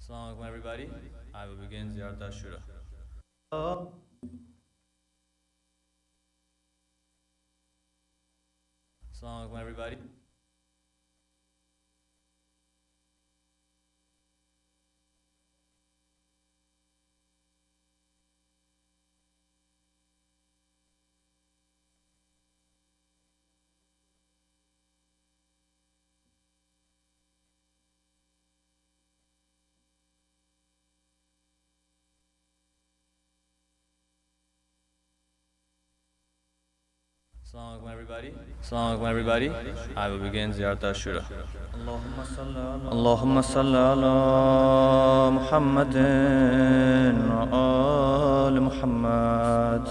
Assalamu alaikum everybody. I will begin Ziyarat Ashura. Assalamu alaikum everybody. Assalamu alaikum everybody. Assalamu alaikum everybody. I will begin Ziyarat Ashura. Allahumma salli ala Muhammadin wa ali Muhammad.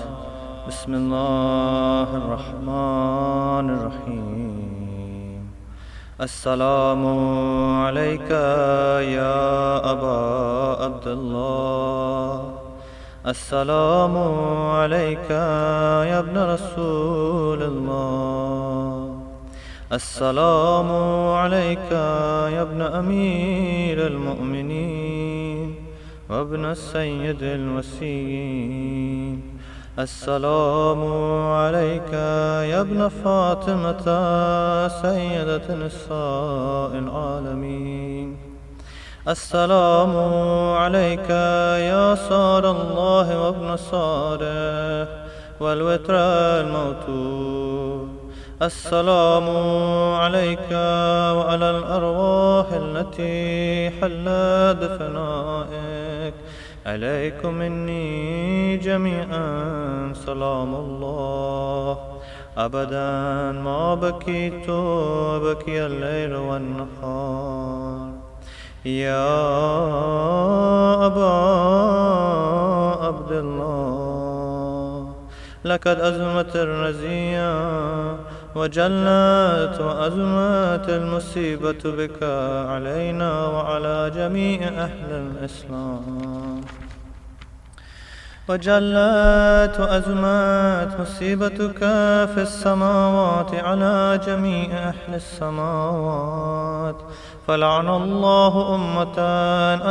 Bismillahir Rahmanir Rahim. Assalamu alayka ya Aba Abdullah. السلام عليك يا ابن رسول الله. السلام عليك يا ابن أمير المؤمنين وابن السيد الوسيم. السلام عليك يا ابن فاطمة سيدة نساء العالمين. السلام عليك يا صار الله وابن صاره والوتر الموتور. السلام عليك وعلى الأرواح التي حلت بفنائك. عليكم مني جميعا سلام الله. أبدا ما بكيت بكي الليل والنهار. يا أبا عبد الله، لقد أزمت الرزية وجلت وأزمت المصيبة بك علينا وعلى جميع أهل الإسلام. وجلت وأزمت مصيبتك في السماوات على جميع أهل السماوات. فلعن الله أمة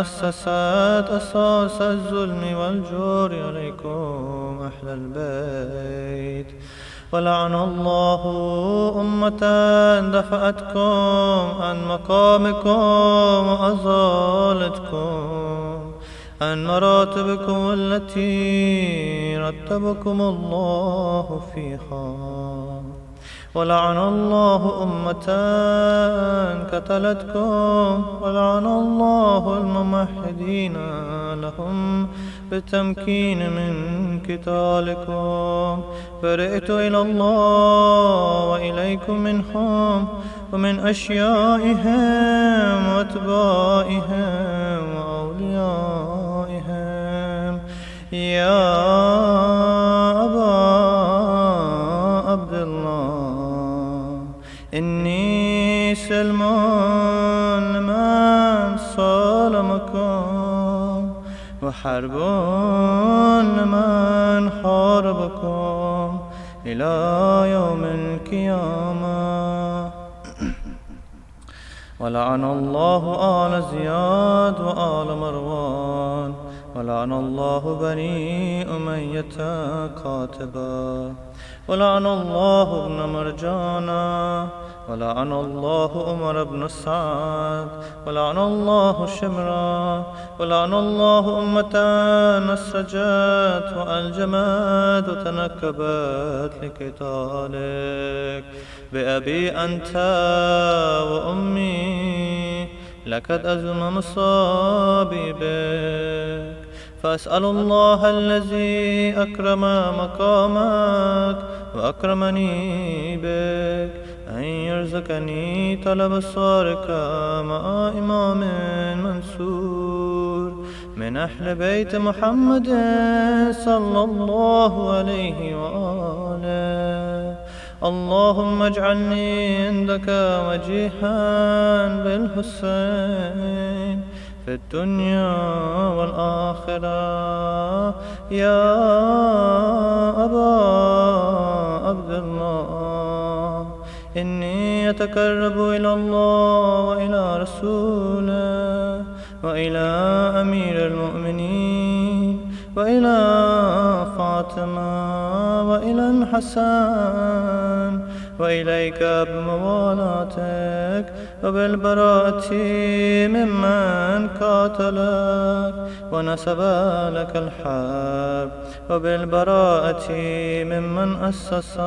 أسست أساس الظلم والجور عليكم أهل البيت. ولعن الله أمة دفعتكم عن مقامكم وأزالتكم عن مراتبكم التي رتبكم الله فيها. ولعن الله أمة قتلتكم. ولعن الله الممهدين لهم بالتمكين من قتالكم. برئت إلى الله وإليكم منهم ومن أشيائهم وأتباعهم وأوليائهم. يا أبا عبد الله، إني سلم لمن صالمكم وحرب لمن حاربكم إلى يوم القيامة. ولعن الله آل زياد وآل مروان. ولعن الله بني أمية كاتبا. ولعن الله ابن مرجانا. ولعن الله عمر بن سعد. ولعن الله شمرا. ولعن الله أمة نسجت وألجمت وتنكبت لقتالك. بأبي أنت وأمي لقد أزم مصابي بك. فأسأل الله الذي أكرم مقامك وأكرمني بك أن يرزقني طلب صارك مع إمام منصور من أهل بيت محمد صلى الله عليه وآله. اللهم اجعلني عندك وجيها بالحسين في الدنيا والآخرة. يا أبا عبد الله، إني أتقرب إلى الله وإلى رسوله وإلى أمير المؤمنين وإلى فاطمة وإلى الحسن وإليك بموالاتك وبالبراءة ممن قاتلك ونسب لك الحرب وبالبراءة ممن أسس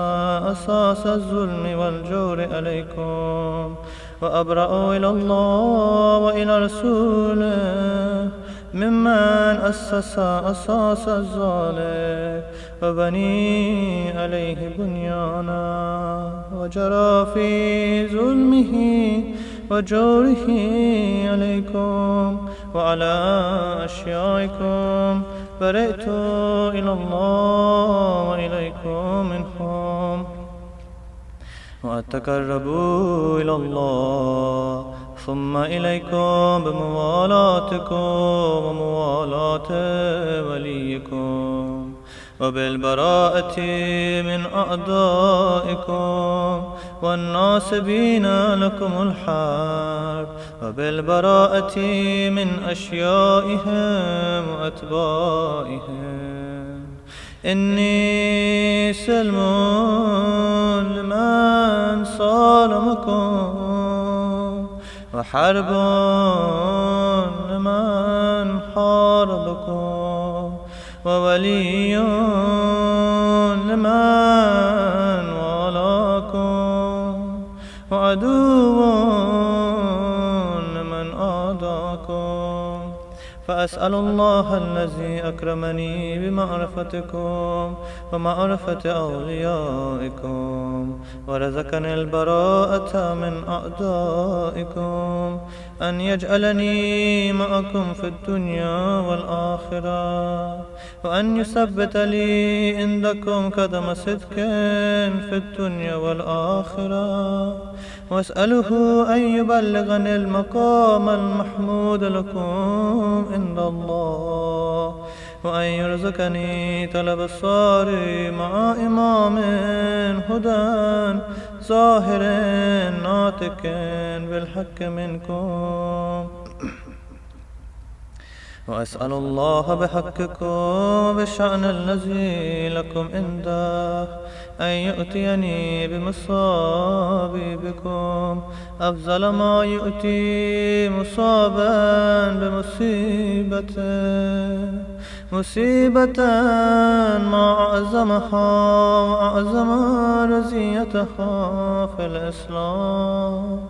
أساس الظلم والجور عليكم وأبرأوا إلى الله وإلى رسوله ممن أسس أساس الظالم وبني عليه بنيانا وجرى في ظلمه وجوره عليكم وعلى أشيائكم برئت إلى الله وإليكم منهم وأتقرب إلى الله ثم إليكم بموالاتكم وموالاة وليكم وبالبراءة من أعدائكم والناصبين لكم الحرب وبالبراءة من أشيائهم وأتباعهم إني سلم لمن صالمكم وحرب لمن حاربكم وولي لمن والاكم وعدو لمن عاداكم فأسأل الله الذي أكرمني بمعرفتكم ومعرفة أوليائكم ورزقني البراءة من أعدائكم أن يجعلني معكم في الدنيا والآخرة وأن يثبت لي عندكم قدم صدق في الدنيا والآخرة وأسأله أن يبلغني المقام المحمود لكم عند الله وأن يرزقني طلب الصار مع إمام هدى ظاهر ناطق بالحق منكم وأسأل الله بحقكم بالشأن الذي لكم عنده أن يؤتيني بمصاب بكم أفضل ما يؤتي مصابا مصيبة ما أعظمها وأعظم رزيتها في الإسلام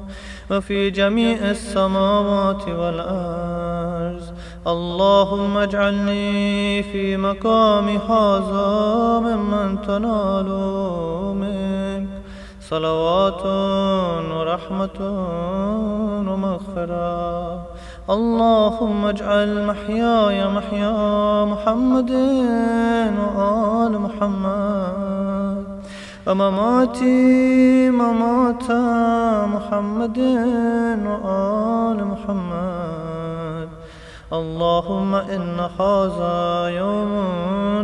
وفي جميع السماوات والأرض اللهم اجعلني في مقام هذا ممن تنال منك صلوات ورحمة ومغفرة اللهم اجعل محياي محيا محمد وآل محمد ومماتي ممات محمد وآل محمد اللهم إن هذا يوم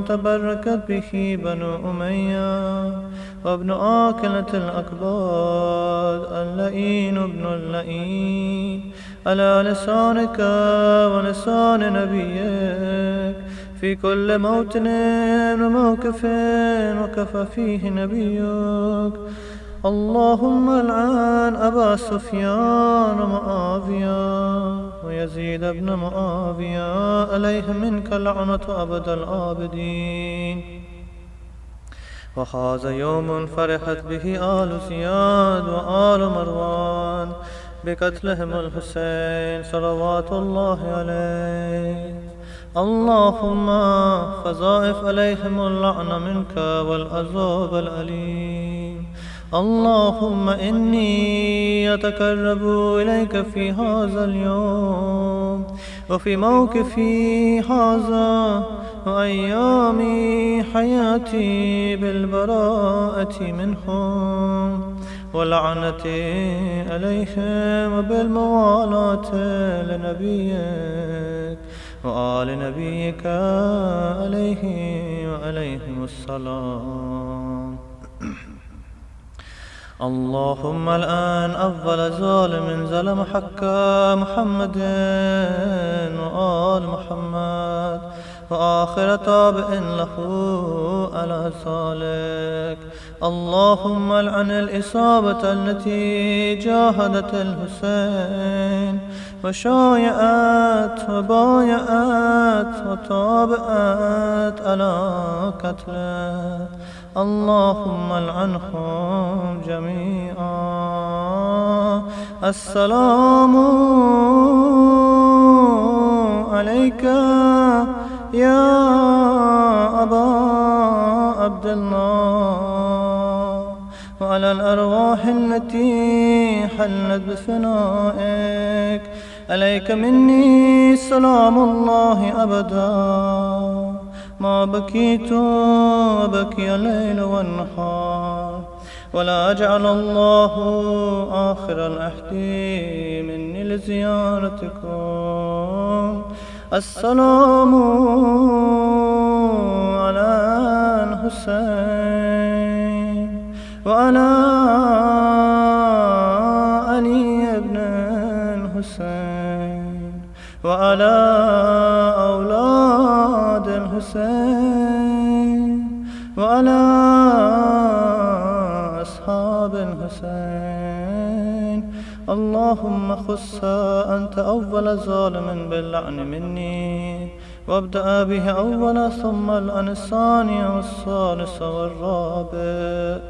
تبركت به بنو أمية وابن آكلة الأكباد اللئين ابن اللئين على لسانك ولسان نبيك في كل موطن وموقف وكف فيه نبيك اللهم العن أبا سفيان ومعاوية ويزيد بن معاوية عليه منك لعنة أبد الآبدين وهذا يوم فرحت به آل زياد وآل مروان بقتلهم الحسين صلوات الله عليه اللهم فضاعف عليهم اللعنة منك والعذاب الأليم اللهم إني أتقرب إليك في هذا اليوم وفي موقفي هذا وأيام حياتي بالبراءة منهم واللعنة عليهم وبالموالاة لنبيك وآل نبيك عليه وعليهم السلام اللهم الآن أول ظالم ظلم حق محمد وآل محمد وآخر تابع له على ذلك. اللهم العن الإصابة التي جاهدت الحسين وشايعت وبايعت وتابعت على قتله. اللهم العنهم جميعا. السلام عليك يا أبا عبد الله وعلى الأرواح التي حلت بفنائك. عليك مني سلام الله أبدا ما بكيت وبكي الليل والنهار، ولا جعل الله آخر العهد مني لزيارتكم. السلام على الحسين وعلى علي بن الحسين وعلى أولاد الحسين وعلى أصحاب الحسين. اللهم خص أنت أول ظالم باللعن مني، وابدأ به أولا ثم الآن الثاني والثالث والرابع.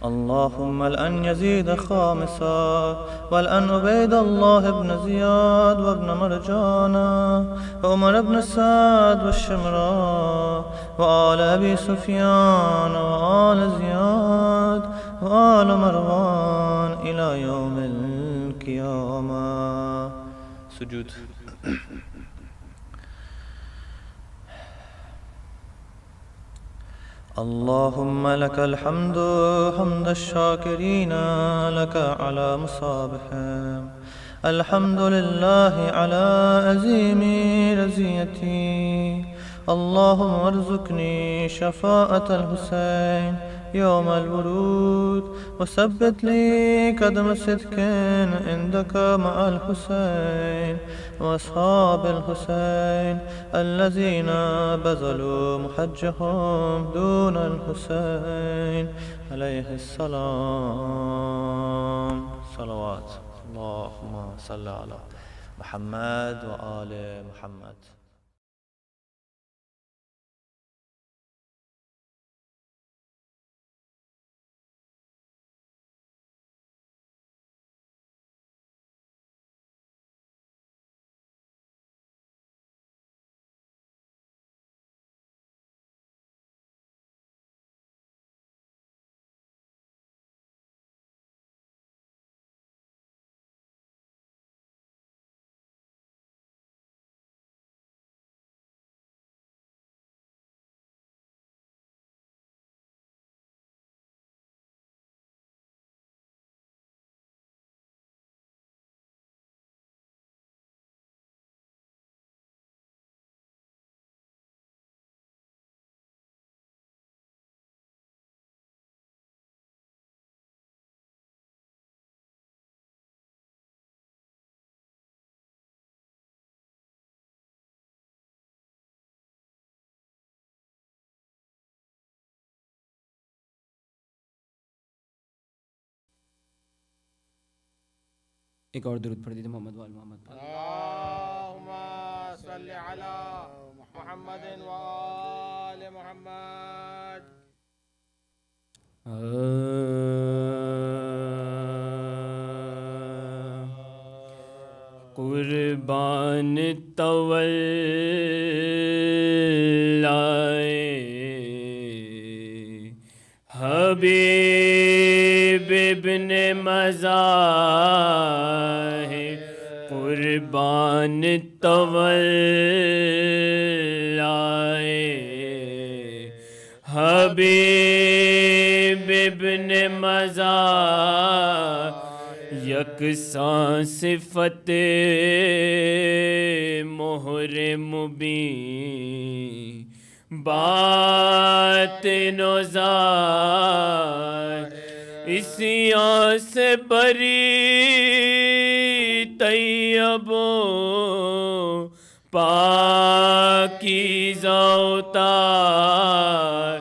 اللهم الآن يزيد خامسا، والآن عبيد الله بن زياد وابن مرجانا وعمر بن سعد والشمراء وآل أبي سفيان وآل زياد وآل مروان إلى يوم القيامة. سجود. اللهم لك الحمد حمد الشاكرين لك على مصابهم. الحمد لله على عظيم رزيتي. اللهم ارزقني شفاعة الحسين يوم الورود، وثبت لي قدم صدق عندك مع الحسين وأصحاب الحسين الذين بذلوا محجهم دون الحسين عليه السلام. صلوات. اللهم صل على محمد وآل محمد. एक और दुरूद पढ़ दीजिए मोहम्मद वाल मोहम्मद पर। अल्लाहुम्मा सल्लि अला मुहम्मदिन व आले मुहम्मद। कुर्बान तवल्लाए हबीब इब्ने मज़ाहिर, कुर्बान तवल्लाए हबीब इब्ने मज़ाहिर, यकसां सिफ़ते मोहरे मुबीन बातिनो ज़ाहिर, اسیاں سے بری طیبوں پاکیزہ اتار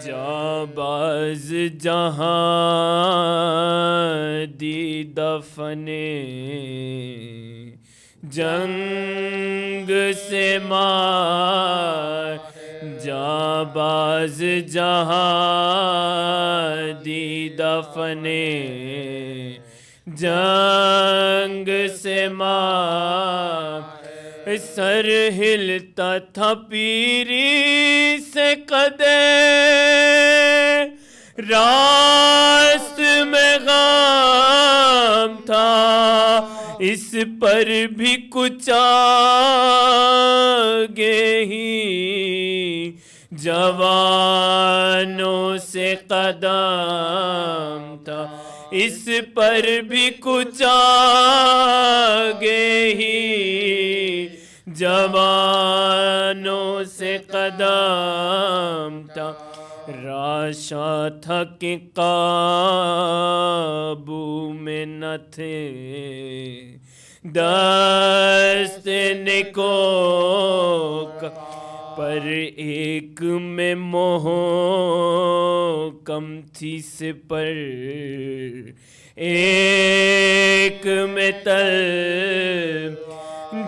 جانباز جہاں دی دفن جنگ سے مار جانباز جہاں دی دفن جنگ سے مار سر ہلتا تھا پیری سے قدے راست میں غم تھا اس پر بھی کچھ آگے ہی جوانوں سے قدم تھا اس پر بھی کچھ آگے ہی جوانوں سے قدم تھا راشا تھا کہ قابو میں نہ تھے دست نکوک پر ایک میں محکم تھی سپر ایک میں تل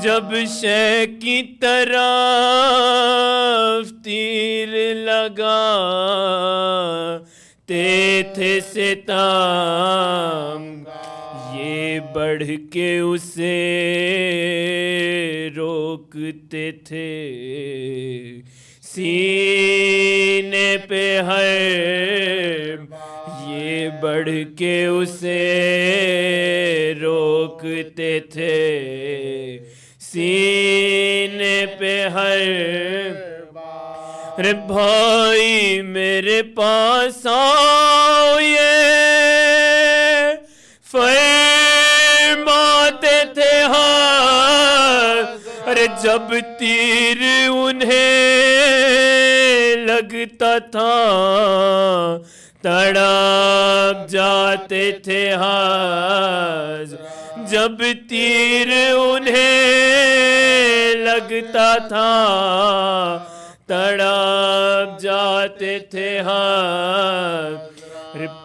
جب شیخ کی طرف تیر لگا تھے ستم یہ بڑھ کے اسے روکتے تھے سینے پہ ہر یہ بڑھ کے اسے روکتے تھے سینے پہ ہر رے بھائی میرے پاس آؤ یہ فرماتے تھے ارے جب تیر انہیں لگتا تھا تڑپ جاتے تھے جب تیر انہیں لگتا تھا تڑپ جاتے تھے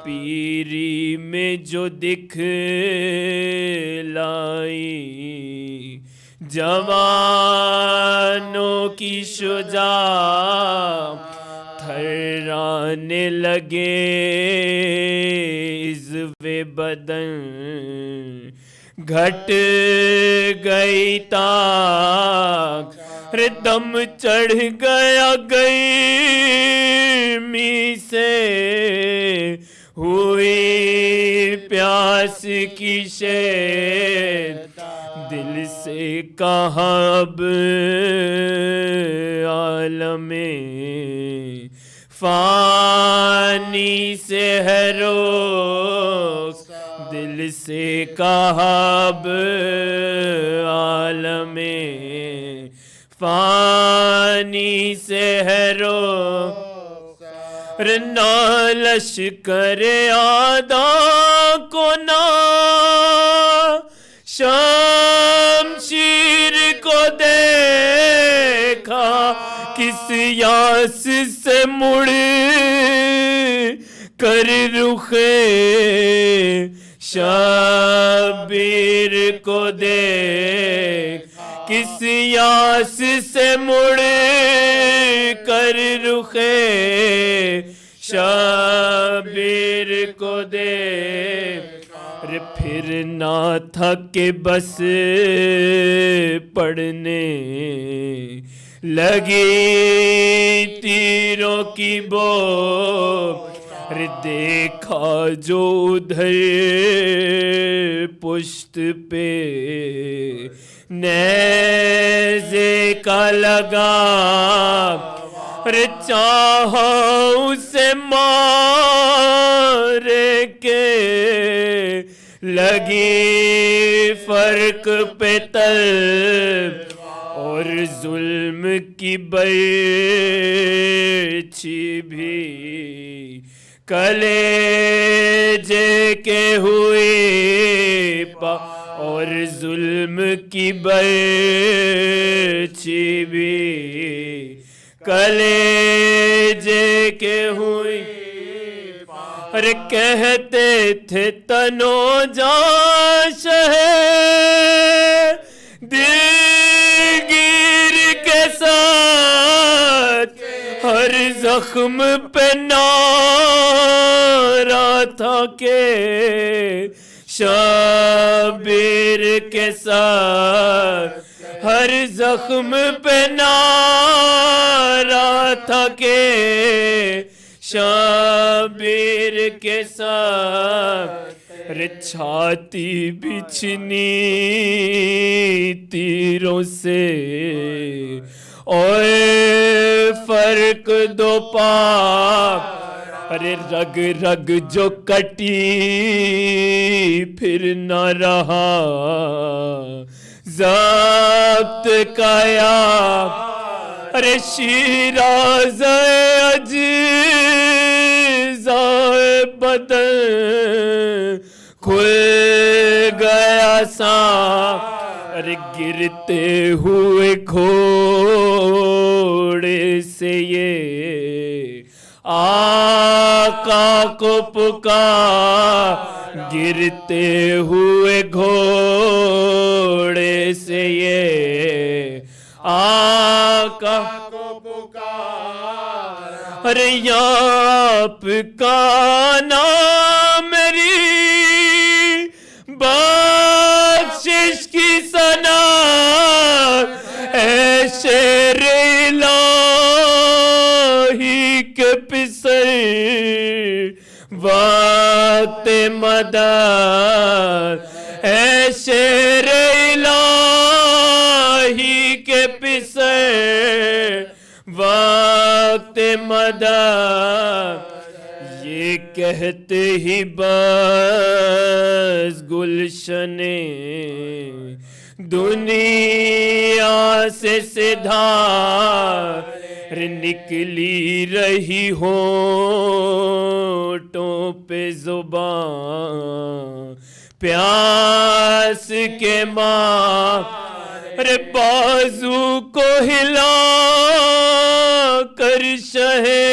پیری میں جو دکھلائی جوانوں کی شجاعت تھرانے لگے عزوِ بدن گھٹ گئی تاک دم چڑھ گیا گرمی سے ہوئی پیاس کی شیر دل سے کہاں اب عالم فانی سے ہے روز دل سے کہاں اب عالم فانی سے ہے روز نالش کرے آدھا کو نہ شمشیر کو دیکھا کس یاس سے مڑ کر رخے شبیر کو دیکھ کس یاس سے مڑ کر رخے شبیر کو دیکھ پھر نہ تھا کہ بس پڑھنے لگی تیروں کی بو دیکھا جو ادھر پشت پہ نیزے کا لگا چاہا اسے مارے کے لگی فرق پہ تل اور ظلم کی برچھی بھی کلیجے جے کے ہوئے پا اور ظلم کی برچی بھی کلیجے کے ہوئی ارے کہتے تھے تنو جان شہے دلگیر کے ساتھ ہر زخم پہ نعرہ تھا کہ شبیر کے ساتھ ہر زخم پہ نعرہ تھا کہ شبیر کے ساتھ رے چھاتی بچھنی تیروں سے اوے فرق دو پاک ارے رگ رگ جو کٹی پھر نہ رہا ضبط کایا ارے شیراز اجزائے بدن کھل گیا سانپ ارے گرتے ہوئے گھوڑے سے یہ آقا کو پکار گرتے ہوئے گھوڑے سے یہ آقا کو پکار ارے آپ کا نام میری بخشش کی ثنا اے شیر الہی کے پسر وقت مدد اے شیر الہی کے پسر وقت مدد یہ کہتے ہی بس گلشن دنیا سے سدھار نکلی رہی ہونٹوں پہ زبان پیاس کے ماں رے بازو کو ہلا کر شہے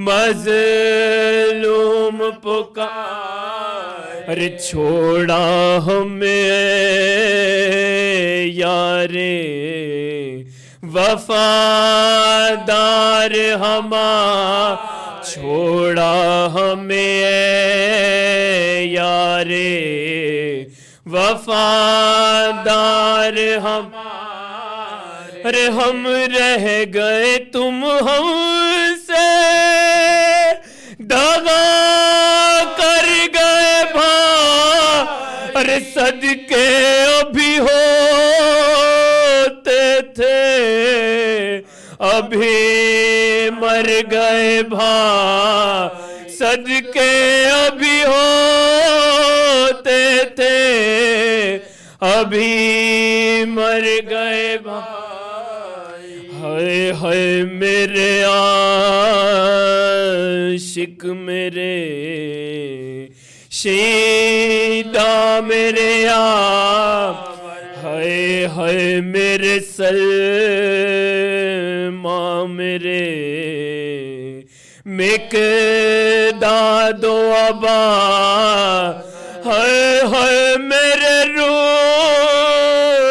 مظلوم پکار ارے چھوڑا ہمیں یارے وفادار ہمارا چھوڑا ہمیں یارے وفادار ارے ہم رہ گئے تم ہم سے دغا کر گئے بھا ارے صدقے ابھی ہوتے تھے ابھی مر گئے بھا صدقے ابھی ہوتے تھے ابھی مر گئے بھائی ہائے ہائے میرے عاشق میرے شیدا میرے ہائے ہائے میرے سلماں میرے مقداد و ابا ہائے ہائے میرے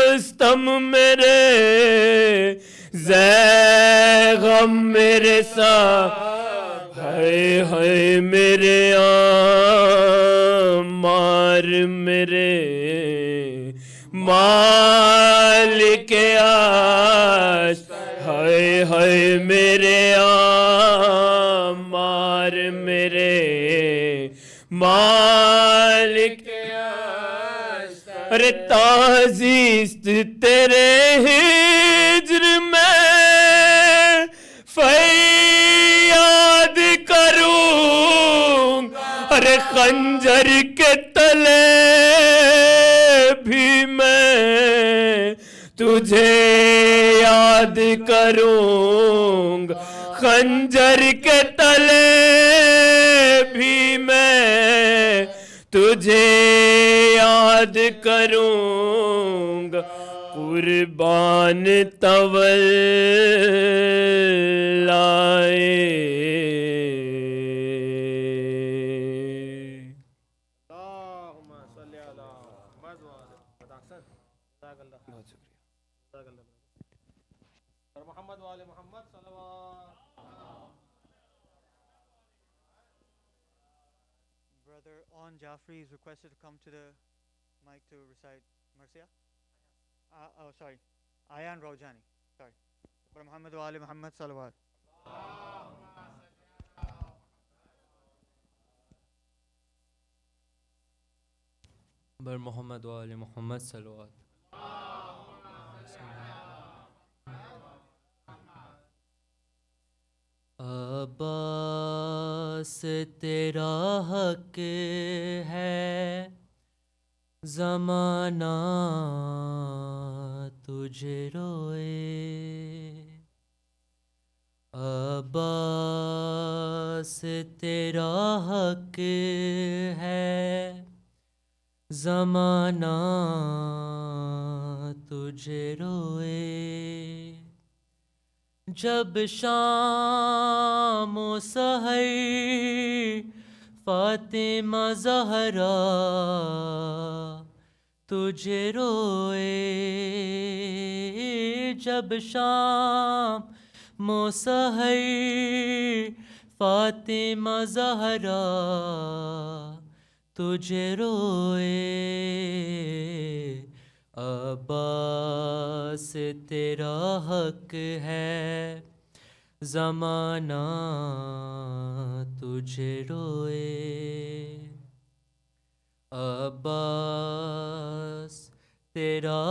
رستم میرے زیغم میرے ساتھ ہائے ہائے میرے عمار میرے مالک عرش ہائے ہائے میرے عمار میرے مالک ارے تعزیست تیرے ہجر میں فریاد کروں ارے خنجر کے تلے بھی میں تجھے یاد کروں خنجر کے تلے بھی میں تجھے یاد کروں گا قربان طول لائے. اللهم صل على محمد وآل محمد. احسن. جزاک اللہ. بہت شکریہ. جزاک اللہ. اور محمد وآل محمد صلوات. Brother On Jaffrey is requested to come to the mic to recite Marsiya. Oh, sorry. Ayan Raujani. Sorry. Brother Muhammad wa Ali Muhammad salawat. بر محمد و آل محمد صلوات. عباس تیرا حق ہے زمانہ تجھے روئے. عباس تیرا حق ہے زمانہ تجھے روئے. جب شام و سحر فاطمہ زہرا تجھے روئے. جب شام و سحر فاطمہ زہرا تجھے روئے. عباس تیرا حق ہے زمانہ تجھے روئے. عباس تیرا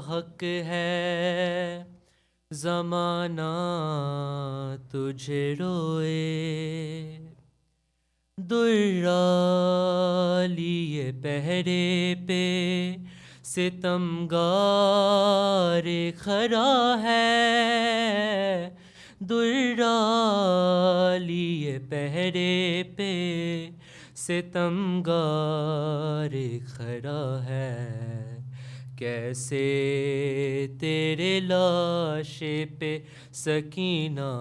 حق ہے زمانہ تجھے روئے. درا لیے پہرے پہ ستمگار کھڑا ہے. درا لیے پہرے پہ ستمگار کھڑا ہے. کیسے تیرے لاش پہ سکینہ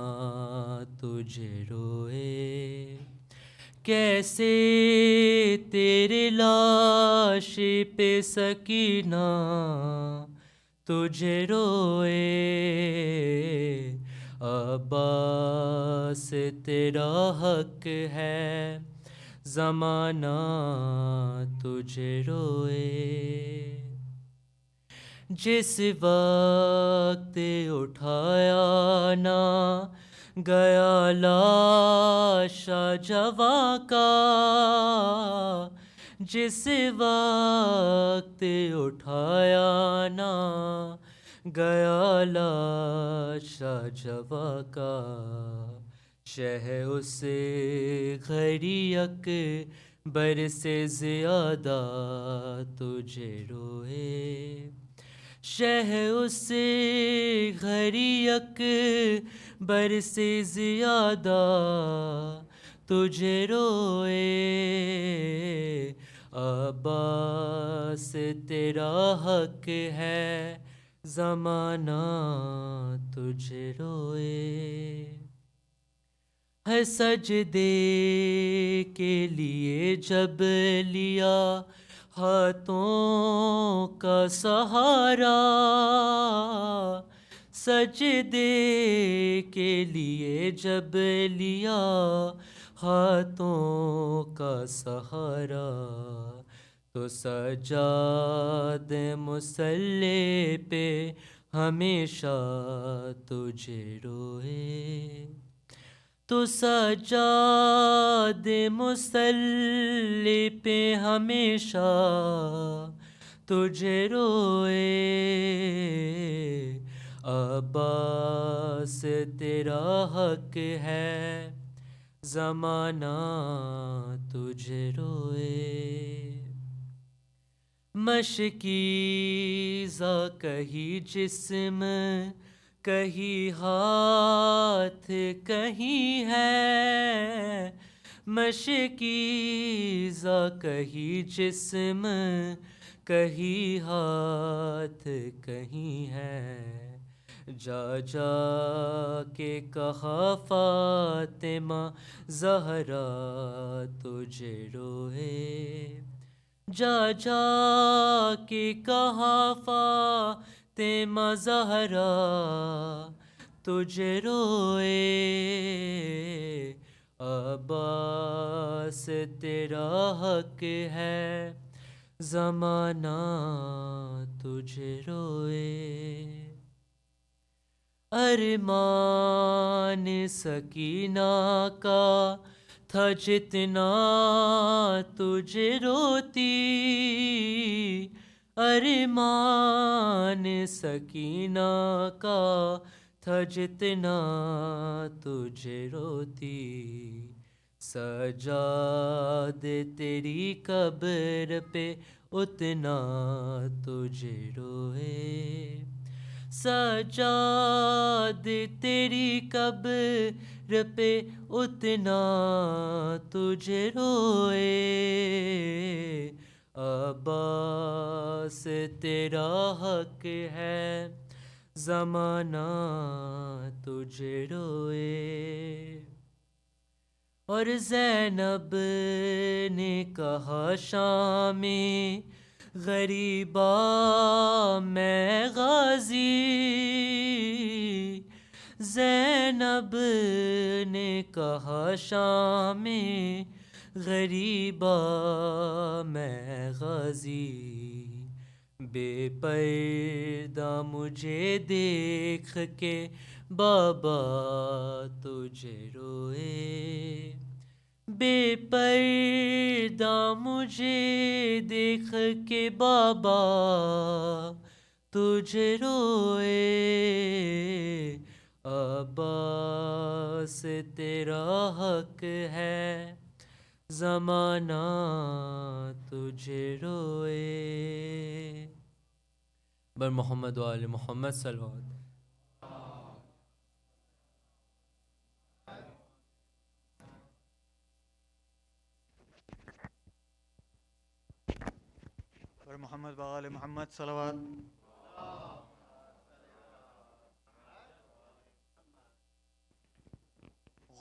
تجھے روئے. کیسے تیرے لاش پہ سکینہ تجھے روئے. عباس تیرا حق ہے زمانہ تجھے روئے. جس وقت اٹھایا نہ گیا لاشا جواں کا. جس وقت اٹھایا نہ گیا لاشا جواں کا. شہ اس گھڑی اکبر سے زیادہ تجھے روئے. شہ اس گھڑی اکبر سے زیادہ تجھے روئے. عباس تیرا حق ہے زمانہ تجھے روئے. ہے سجدے کے لیے جب لیا ہاتھوں کا سہارا. سجدے کے لیے جب لیا ہاتھوں کا سہارا. تو سجاد مصلی پہ ہمیشہ تجھے روئے. تو سجاد مصلی پہ ہمیشہ تجھے روئے. عباس تیرا حق ہے زمانہ تجھے روئے. مشکیزہ کہیں جسم کہیں ہاتھ کہیں ہے. مشکیزہ کہیں جسم کہیں ہاتھ کہیں ہے، جا جا کے کہا فاطمہ زہرا تجھے روئے، جا جا کے کہا فاطمہ زہرا تجھے روئے، عباس تیرا حق ہے زمانہ تجھے روئے، ارمان سکینہ کا تھا جتنا تجھے روتی، ارمان سکینہ کا تھا جتنا تجھے روتی، سجاد تیری قبر پہ اتنا تجھے روئے، سجاد تیری قبر پہ اتنا تجھے روئے، عباس تیرا حق ہے زمانہ تجھے روئے، اور زینب نے کہا شام میں غریبا میں غازی، زینب نے کہا شام میں غریبا میں غازی، بے پردہ مجھے دیکھ کے بابا تجھے روئے، بے پردہ مجھے دیکھ کے بابا تجھے روئے، عباس تیرا حق ہے زمانہ تجھے روئے، بر محمد و آل محمد صلوات۔ اور محمد وآل محمد صلوات۔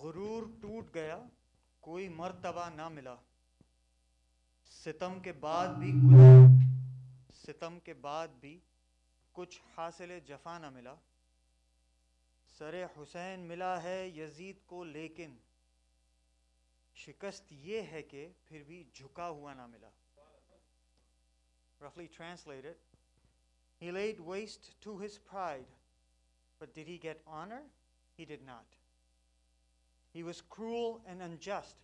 غرور ٹوٹ گیا کوئی مرتبہ نہ ملا، ستم کے بعد بھی کچھ حاصل جفا نہ ملا، سر حسین ملا ہے یزید کو لیکن شکست یہ ہے کہ پھر بھی جھکا ہوا نہ ملا۔ Roughly translated, he laid waste to his pride, but did he get honor? He did not. He was cruel and unjust,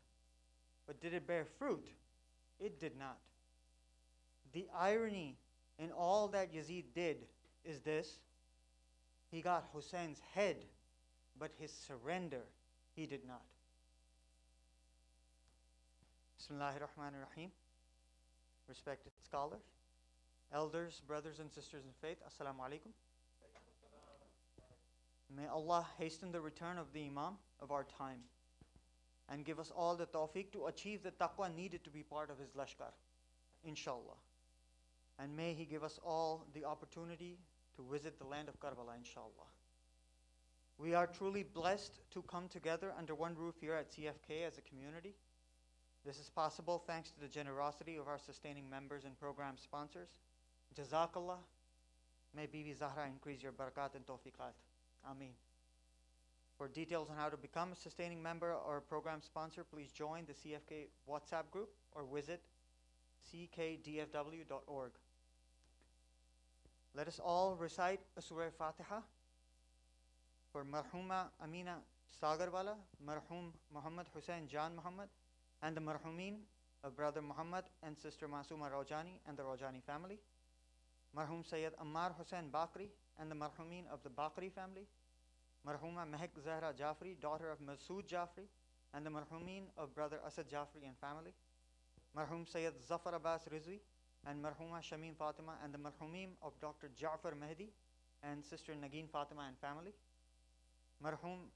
but did it bear fruit? It did not. The irony in all that Yazid did is this: he got Hussein's head, but his surrender he did not. Bismillahir Rahmanir Rahim. Respected scholars, elders, brothers and sisters in faith, Assalamu alaikum. May Allah hasten the return of the Imam of our time and give us all the tawfiq to achieve the taqwa needed to be part of his lashkar, inshallah. And may he give us all the opportunity to visit the land of Karbala, inshallah. We are truly blessed to come together under one roof here at CFK as a community. This is possible thanks to the generosity of our sustaining members and program sponsors. Jazakallah. May Bibi Zahra increase your barakat and tawfiqat. Ameen. For details on how to become a sustaining member or a program sponsor, please join the CFK WhatsApp group or visit ckdfw.org. Let us all recite a Surah Fatiha for Marhuma Amina Sagarwala, Marhum Muhammad Hussain Jan Muhammad, and the Marhumin of Brother Muhammad and Sister Masuma Raujani and the Raujani family, Marhum Sayyid Ammar Hussain Bakri and the Marhumin of the Bakri family, Marhuma Mehek Zahra Jafri, daughter of Masood Jafri, and the Marhumin of Brother Asad Jafri and family, Marhum Sayyid Zafar Abbas Rizvi and Marhuma Shamim Fatima and the Marhumin of Dr. Ja'far Mahdi and Sister Nagin Fatima and family, Marhum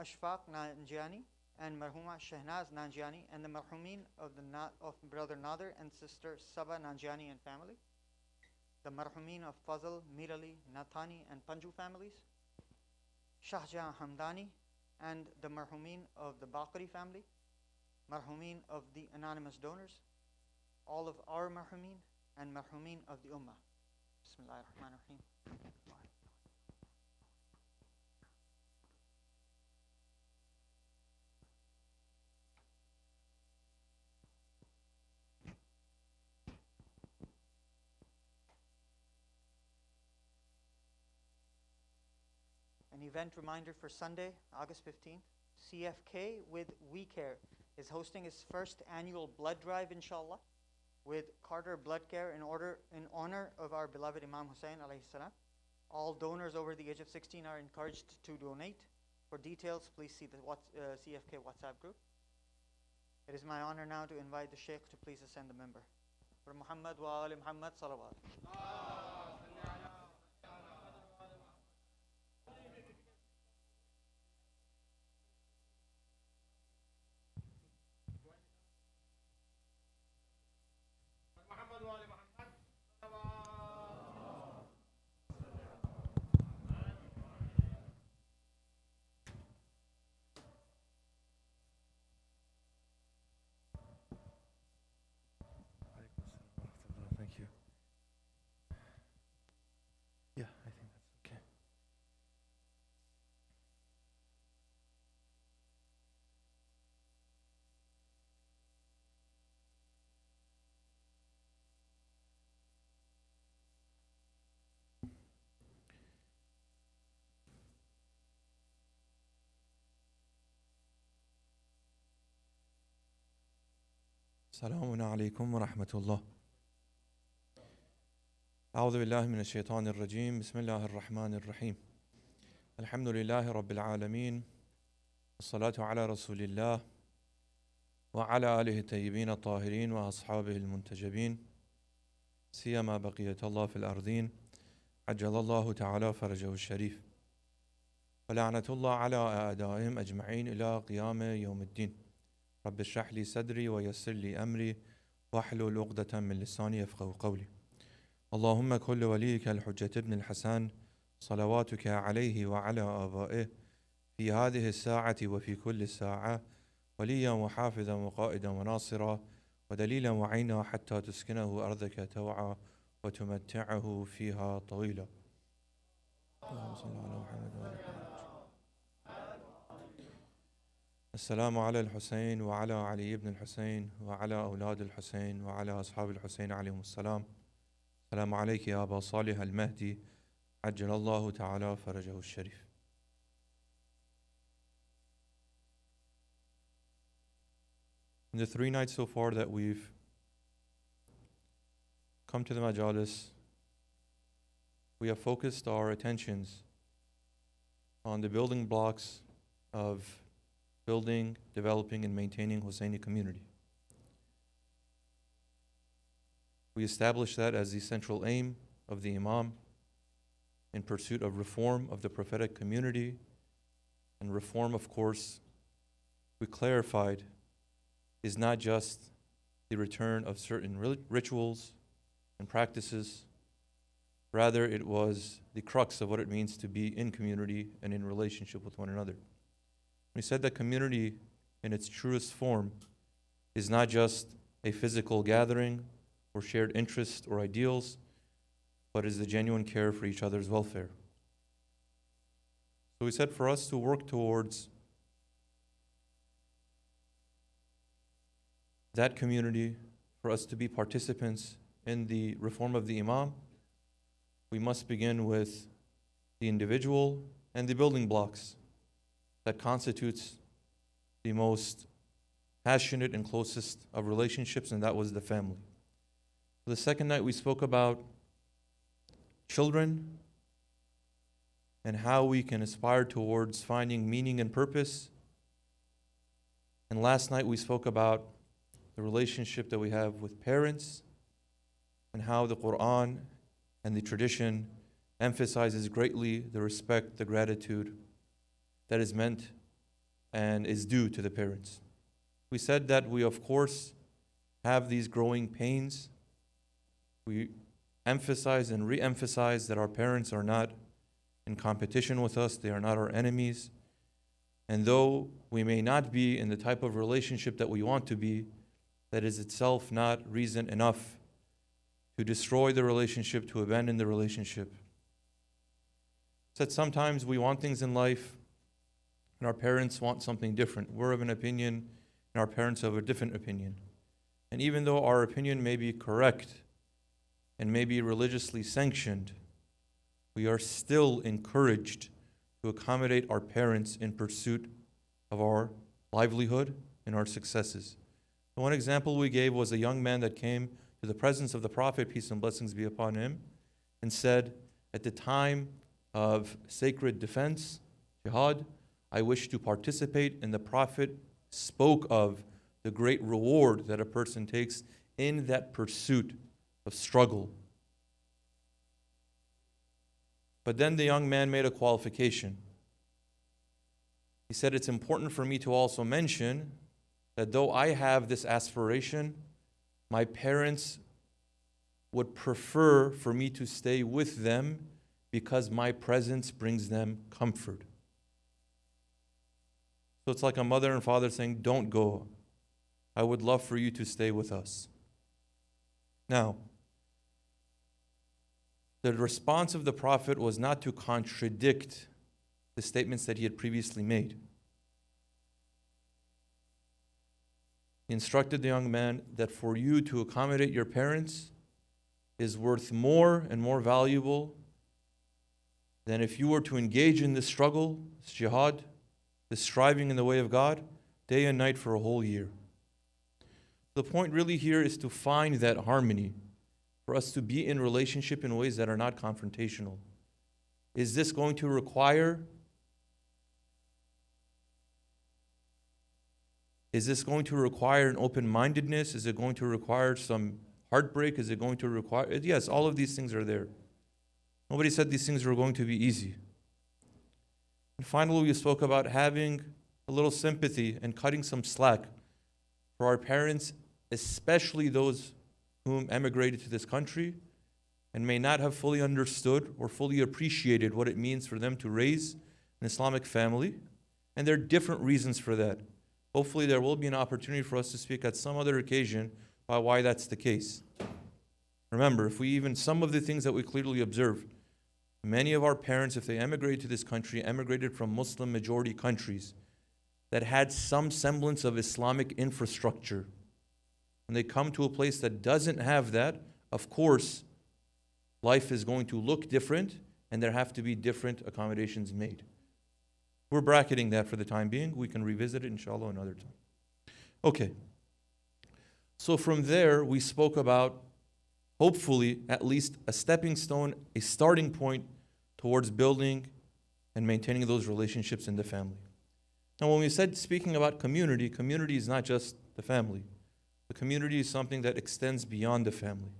Ashfaq Nanjiani and Marhuma Shehnaz Nanjiani, and the Marhumin of Brother Nader and Sister Saba Nanjiani and family, the Marhumin of Fazl, Mirali, Nathani and Panju families, Shahjahan Hamdani, and the Marhumin of the Baqri family, Marhumin of the anonymous donors, all of our Marhumin, and Marhumin of the Ummah. Bismillahir Rahmanir Rahim. An event reminder for Sunday, August 15th. CFK with We Care is hosting its first annual blood drive, inshallah, with Carter Blood Care in honor of our beloved Imam Hussein alayhi salam. All donors over the age of 16 are encouraged to donate. For details, please see the CFK WhatsApp group. It is my honor now to invite the Shaykh to please ascend the member. For Muhammad wa ali Muhammad salawat. Thank you. Yeah, I think that's okay. السلام عليكم ورحمة الله. أعوذ بالله من الشيطان الرجيم. بسم الله الرحمن الرحيم. الحمد لله رب العالمين. الصلاة على رسول الله وعلى آله الطيبين الطاهرين وأصحابه المنتجبين سيما بقية الله في الأرضين عجل الله تعالى فرجه الشريف ولعنة الله على أعدائهم أجمعين إلى قيام يوم الدين. رب اشرح لي صدري ويسر لي أمري واحلل عقدة من لساني يفقهوا قولي. اللهم كل وليك الحجة ابن الحسن صلواتك عليه وعلى آبائه في هذه الساعة وفي كل ساعة وليا وحافظا وقائدا وناصرا ودليلا وعينا حتى تسكنه أرضك توعا وتمتعه فيها طويلا. اللهم صل على محمد وعلى محمد. السلام على الحسين وعلى علي بن الحسين وعلى أولاد الحسين وعلى أصحاب الحسين عليهم السلام. السلام عليك يا أبا صالح المهدي عجل الله تعالى فرجه الشريف. In the 3 nights so far that we've come to the majalis, we have focused our attentions on the building blocks of building, developing, and maintaining Husseini community. We established that as the central aim of the Imam in pursuit of reform of the prophetic community, and reform, of course, we clarified, is not just the return of certain rituals and practices. Rather, it was the crux of what it means to be in community and in relationship with one another. We said that community in its truest form is not just a physical gathering or shared interests or ideals, but is the genuine care for each other's welfare. So we said for us to work towards that community, for us to be participants in the reform of the Imam, we must begin with the individual and the building blocks that constitutes the most passionate and closest of relationships, and that was the family. The second night we spoke about children and how we can aspire towards finding meaning and purpose. And last night we spoke about the relationship that we have with parents and how the Quran and the tradition emphasizes greatly the respect, the gratitude that is meant and is due to the parents. We said that we, of course, have these growing pains. We emphasize and re-emphasize that our parents are not in competition with us, they are not our enemies. And though we may not be in the type of relationship that we want to be, that is itself not reason enough to destroy the relationship, to abandon the relationship. Said sometimes we want things in life and our parents want something different. We're of an opinion and our parents have a different opinion. And even though our opinion may be correct and may be religiously sanctioned, we are still encouraged to accommodate our parents in pursuit of our livelihood and our successes. One example we gave was a young man that came to the presence of the Prophet, peace and blessings be upon him, and said, at the time of sacred defense, jihad, I wish to participate, and the Prophet spoke of the great reward that a person takes in that pursuit of struggle. But then the young man made a qualification. He said, it's important for me to also mention that though I have this aspiration, my parents would prefer for me to stay with them because my presence brings them comfort. So it's like a mother and father saying, don't go. I would love for you to stay with us. Now, the response of the Prophet was not to contradict the statements that he had previously made. He instructed the young man that for you to accommodate your parents is worth more and more valuable than if you were to engage in this struggle, this jihad, this striving in the way of God, day and night for a whole year. The point really here is to find that harmony, for us to be in relationship in ways that are not confrontational. Is this going to require an open-mindedness? Is it going to require some heartbreak? Is it going to require... Yes, all of these things are there. Nobody said these things were going to be easy. And finally, we spoke about having a little sympathy and cutting some slack for our parents, especially those whom emigrated to this country and may not have fully understood or fully appreciated what it means for them to raise an Islamic family. And there are different reasons for that. Hopefully there will be an opportunity for us to speak at some other occasion about why that's the case. Remember, if we even, some of the things that we clearly observe, many of our parents, if they emigrated to this country, emigrated from Muslim majority countries that had some semblance of Islamic infrastructure. When they come to a place that doesn't have that, of course, life is going to look different and there have to be different accommodations made. We're bracketing that for the time being. We can revisit it, inshallah, another time. Okay. So from there, we spoke about, hopefully, at least a stepping stone, a starting point towards building and maintaining those relationships in the family. Now, when we said speaking about community, community is not just the family. The community is something that extends beyond the family.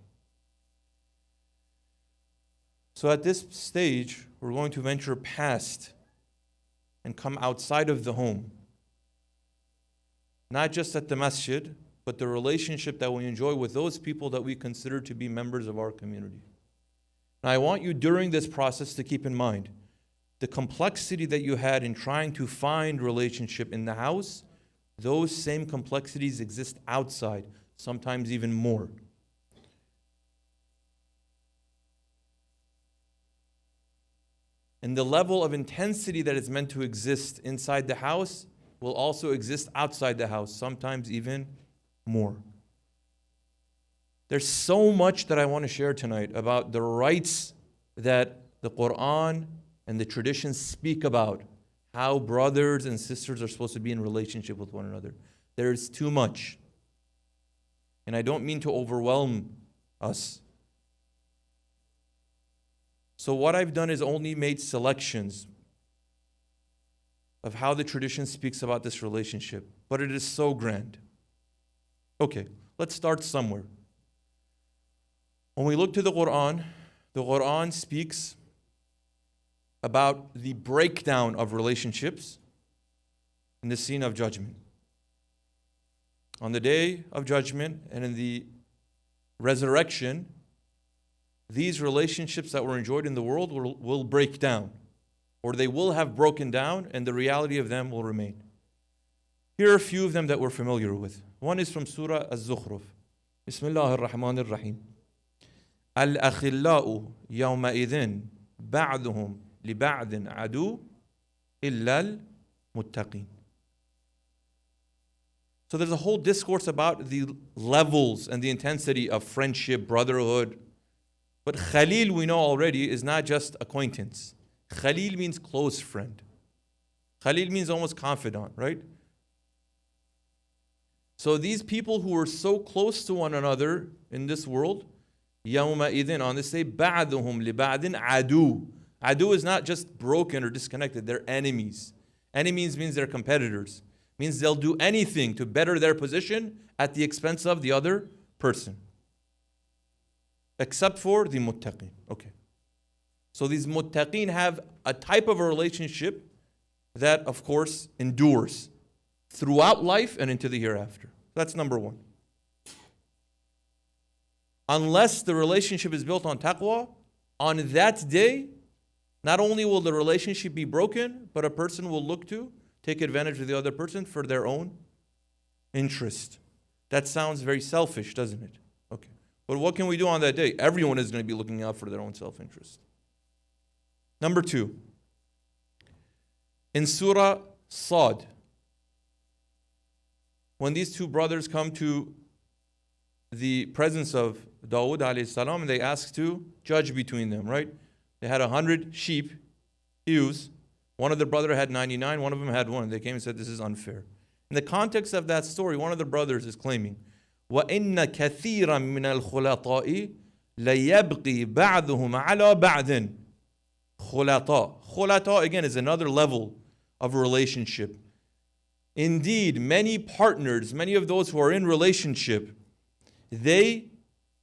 So at this stage, we're going to venture past and come outside of the home. Not just at the masjid, but the relationship that we enjoy with those people that we consider to be members of our community. Now, I want you during this process to keep in mind the complexity that you had in trying to find relationship in the house. Those same complexities exist outside, sometimes even more. And the level of intensity that is meant to exist inside the house will also exist outside the house, sometimes even more. There's so much that I want to share tonight about the rights that the Quran and the traditions speak about, how brothers and sisters are supposed to be in relationship with one another. There's too much. And I don't mean to overwhelm us. So what I've done is only made selections of how the tradition speaks about this relationship. But it is so grand. Okay, let's start somewhere. When we look to the Quran speaks about the breakdown of relationships in the scene of judgment. On the day of judgment and in the resurrection, these relationships that were enjoyed in the world will break down, or they will have broken down, and the reality of them will remain. Here are a few of them that we're familiar with. One is from Surah Az-Zukhruf. Bismillah ar-Rahman ar-Rahim. Al-akhillau yawma'idhin ba'duhum li ba'din adu illa al-muttaqin. So there's a whole discourse about the levels and the intensity of friendship, brotherhood. But Khalil, we know already, is not just acquaintance. Khalil means close friend. Khalil means almost confidant, right? So these people who are so close to one another in this world, يَوْمَ إِذٍ, on this day, بَعْدُهُمْ لِبَعْدٍ عَدُو. Adu is not just broken or disconnected, they're enemies. Enemies means they're competitors. Means they'll do anything to better their position at the expense of the other person. Except for the muttaqin. Okay. So these muttaqin have a type of a relationship that, of course, endures throughout life and into the hereafter. That's number one. Unless the relationship is built on taqwa, on that day, not only will the relationship be broken, but a person will look to take advantage of the other person for their own interest. That sounds very selfish, doesn't it? Okay. But what can we do on that day? Everyone is going to be looking out for their own self-interest. Number two, in Surah Sad, when these two brothers come to the presence of Dawood alayhi salam, and they ask to judge between them, right? They had 100 sheep, ewes. One of the brother had 99, one of them had one. They came and said, this is unfair. In the context of that story, one of the brothers is claiming, وَإِنَّ كَثِيرًا مِنَ الْخُلَطَاءِ لَيَبْقِي بَعْضُهُمْ عَلَى بَعْضٍ. Khulata. Khulata, again, is another level of relationship. Indeed, many partners, many of those who are in relationship, they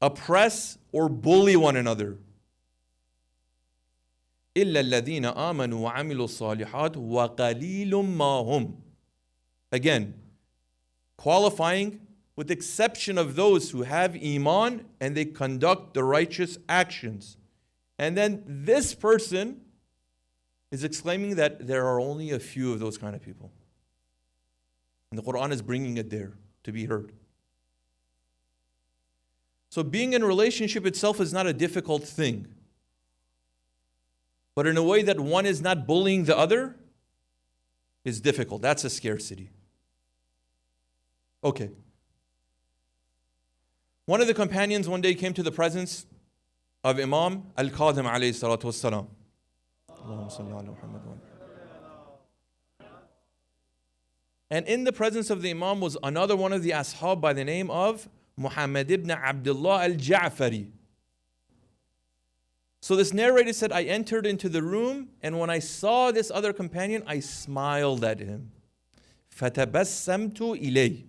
oppress or bully one another. إِلَّا الَّذِينَ آمَنُوا وَعَمِلُوا الصَّالِحَاتِ وَقَلِيلٌ مَا هُمْ. Again, qualifying with the exception of those who have iman and they conduct the righteous actions. And then this person is exclaiming that there are only a few of those kind of people. And the Quran is bringing it there to be heard. So being in a relationship itself is not a difficult thing. But in a way that one is not bullying the other is difficult. That's a scarcity. Okay. One of the companions one day came to the presence of Imam Al-Qadim alayhi salatu wassalam. Allahumma salli ala Muhammad wa ala. And in the presence of the Imam was another one of the ashab by the name of Muhammad ibn Abdullah al-Ja'fari. So this narrator said, I entered into the room, and when I saw this other companion, I smiled at him. فَتَبَسَّمْتُ إِلَيْهِ.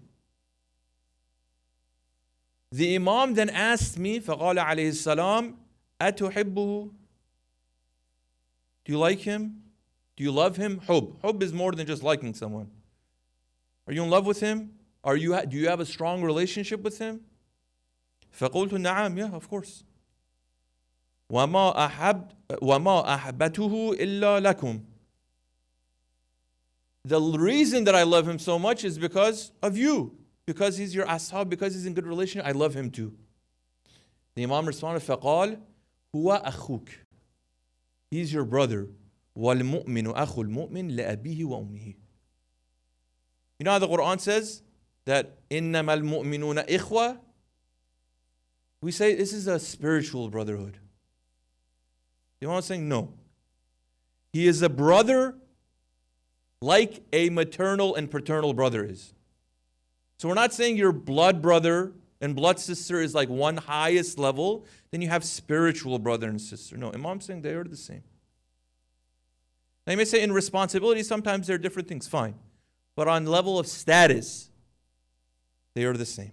The Imam then asked me, فَقَالَ عَلَيْهِ السَّلَامُ أَتُحِبُّهُ. Do you like him? Do you love him? Hub. Hub is more than just liking someone. Are you in love with him? Do you have a strong relationship with him? فَقُلْتُ نَعَمْ. Yeah, of course. وَمَا أَحْبَتُهُ إِلَّا لَكُمْ. The reason that I love him so much is because of you. Because he's your ashab, because he's in good relation, I love him too. The Imam responded, فَقَالْ هُوَ أَخُوكَ. He's your brother. وَالْمُؤْمِنُ أَخُو الْمُؤْمِنِ لَأَبِيهِ وَأُمِّهِ. You know how the Quran says that إِنَّمَا الْمُؤْمِنُونَ إِخْوَةً? We say this is a spiritual brotherhood. The Imam is saying no. He is a brother like a maternal and paternal brother is. So we're not saying your blood brother and blood sister is like one highest level, then you have spiritual brother and sister. No, Imam's saying they are the same. Now you may say in responsibility, sometimes there are different things, fine. But on level of status, they are the same.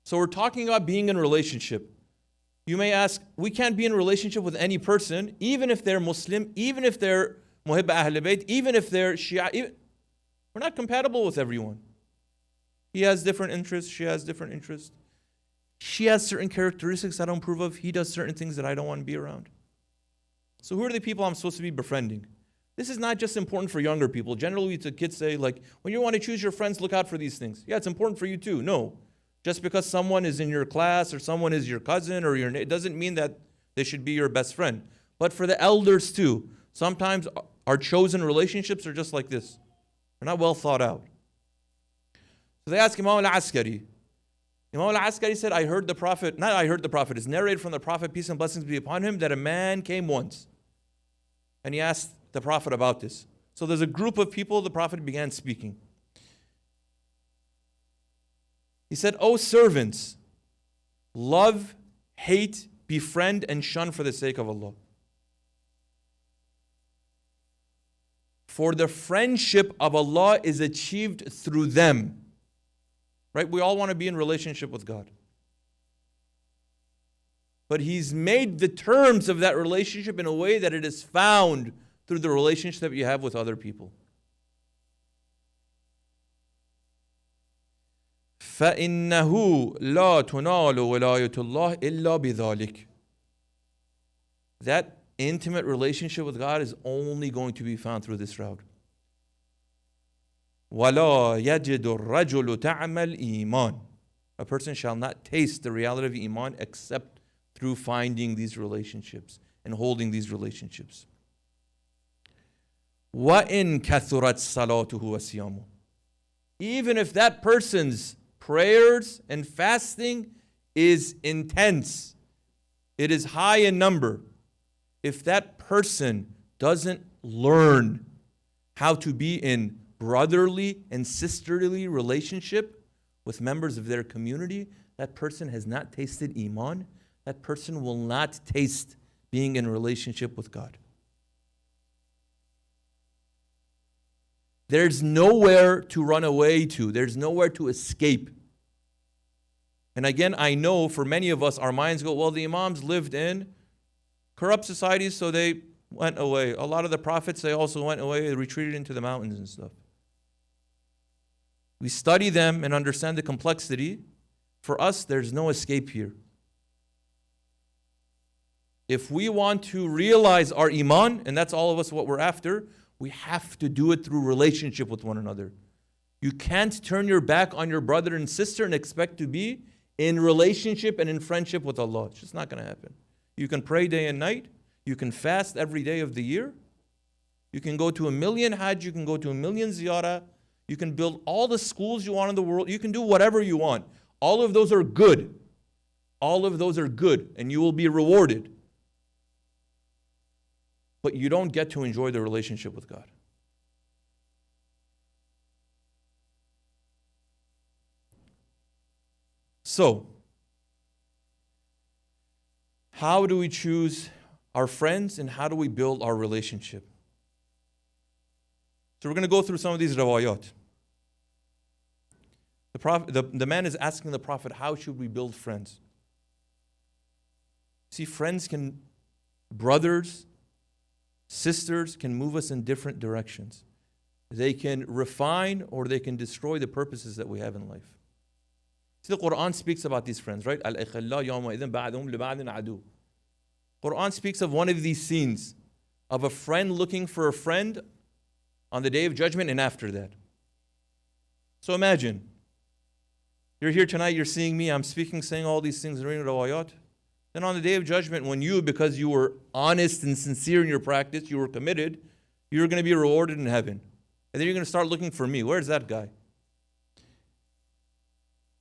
So we're talking about being in a relationship. You may ask, we can't be in a relationship with any person, even if they're Muslim, even if they're muhibba Ahl Bayt, even if they're Shia, we're not compatible with everyone. He has different interests, she has different interests. She has certain characteristics I don't approve of, he does certain things that I don't want to be around. So who are the people I'm supposed to be befriending? This is not just important for younger people. Generally, the kids say, like, when you want to choose your friends, look out for these things. Yeah, it's important for you too. No. Just because someone is in your class or someone is your cousin or it doesn't mean that they should be your best friend. But for the elders too, sometimes our chosen relationships are just like this. They're not well thought out. So they ask Imam al-Askari. Imam al-Askari said, it's narrated from the Prophet, peace and blessings be upon him, that a man came once. And he asked the Prophet about this. So there's a group of people, the Prophet began speaking. He said, O servants, love, hate, befriend, and shun for the sake of Allah. For the friendship of Allah is achieved through them. Right? We all want to be in relationship with God. But He's made the terms of that relationship in a way that it is found through the relationship that you have with other people. فَإِنَّهُ لَا تُنَالُ وَلَايَةُ اللَّهِ إِلَّا بِذَلِكَ. That intimate relationship with God is only going to be found through this route. وَلَا يَجِدُ الرَّجُلُ تَعْمَ الْإِيمَانِ. A person shall not taste the reality of Iman except through finding these relationships and holding these relationships. وَإِن كَثُرَتْ صَلَاتُهُ وَصِيَامُهُ. Even if that person's prayers and fasting is intense, it is high in number, if that person doesn't learn how to be in brotherly and sisterly relationship with members of their community, that person has not tasted Iman. That person will not taste being in relationship with God. There's nowhere to run away to. There's nowhere to escape. And again, I know for many of us, our minds go, well, the Imams lived in corrupt societies, so they went away. A lot of the prophets, they also went away, they retreated into the mountains and stuff. We study them and understand the complexity. For us, there's no escape here. If we want to realize our Iman, and that's all of us what we're after, we have to do it through relationship with one another. You can't turn your back on your brother and sister and expect to be in relationship and in friendship with Allah. It's just not going to happen. You can pray day and night. You can fast every day of the year. You can go to 1,000,000 Hajj. You can go to 1,000,000 ziyarah. You can build all the schools you want in the world. You can do whatever you want. All of those are good. All of those are good, and you will be rewarded. But you don't get to enjoy the relationship with God. So, how do we choose our friends and how do we build our relationship? So we're going to go through some of these riwayat. The man is asking the Prophet, how should we build friends? See, brothers, sisters can move us in different directions. They can refine or they can destroy the purposes that we have in life. See, the Quran speaks about these friends, right? Al-ikhilla yawma'idhin ba'dhum li ba'dhin adu. Quran speaks of one of these scenes of a friend looking for a friend on the Day of Judgment and after that. So imagine, you're here tonight, you're seeing me, I'm speaking, saying all these things, reading rawayat. Then on the Day of Judgment, when you, because you were honest and sincere in your practice, you were committed, you're going to be rewarded in heaven. And then you're going to start looking for me. Where's that guy?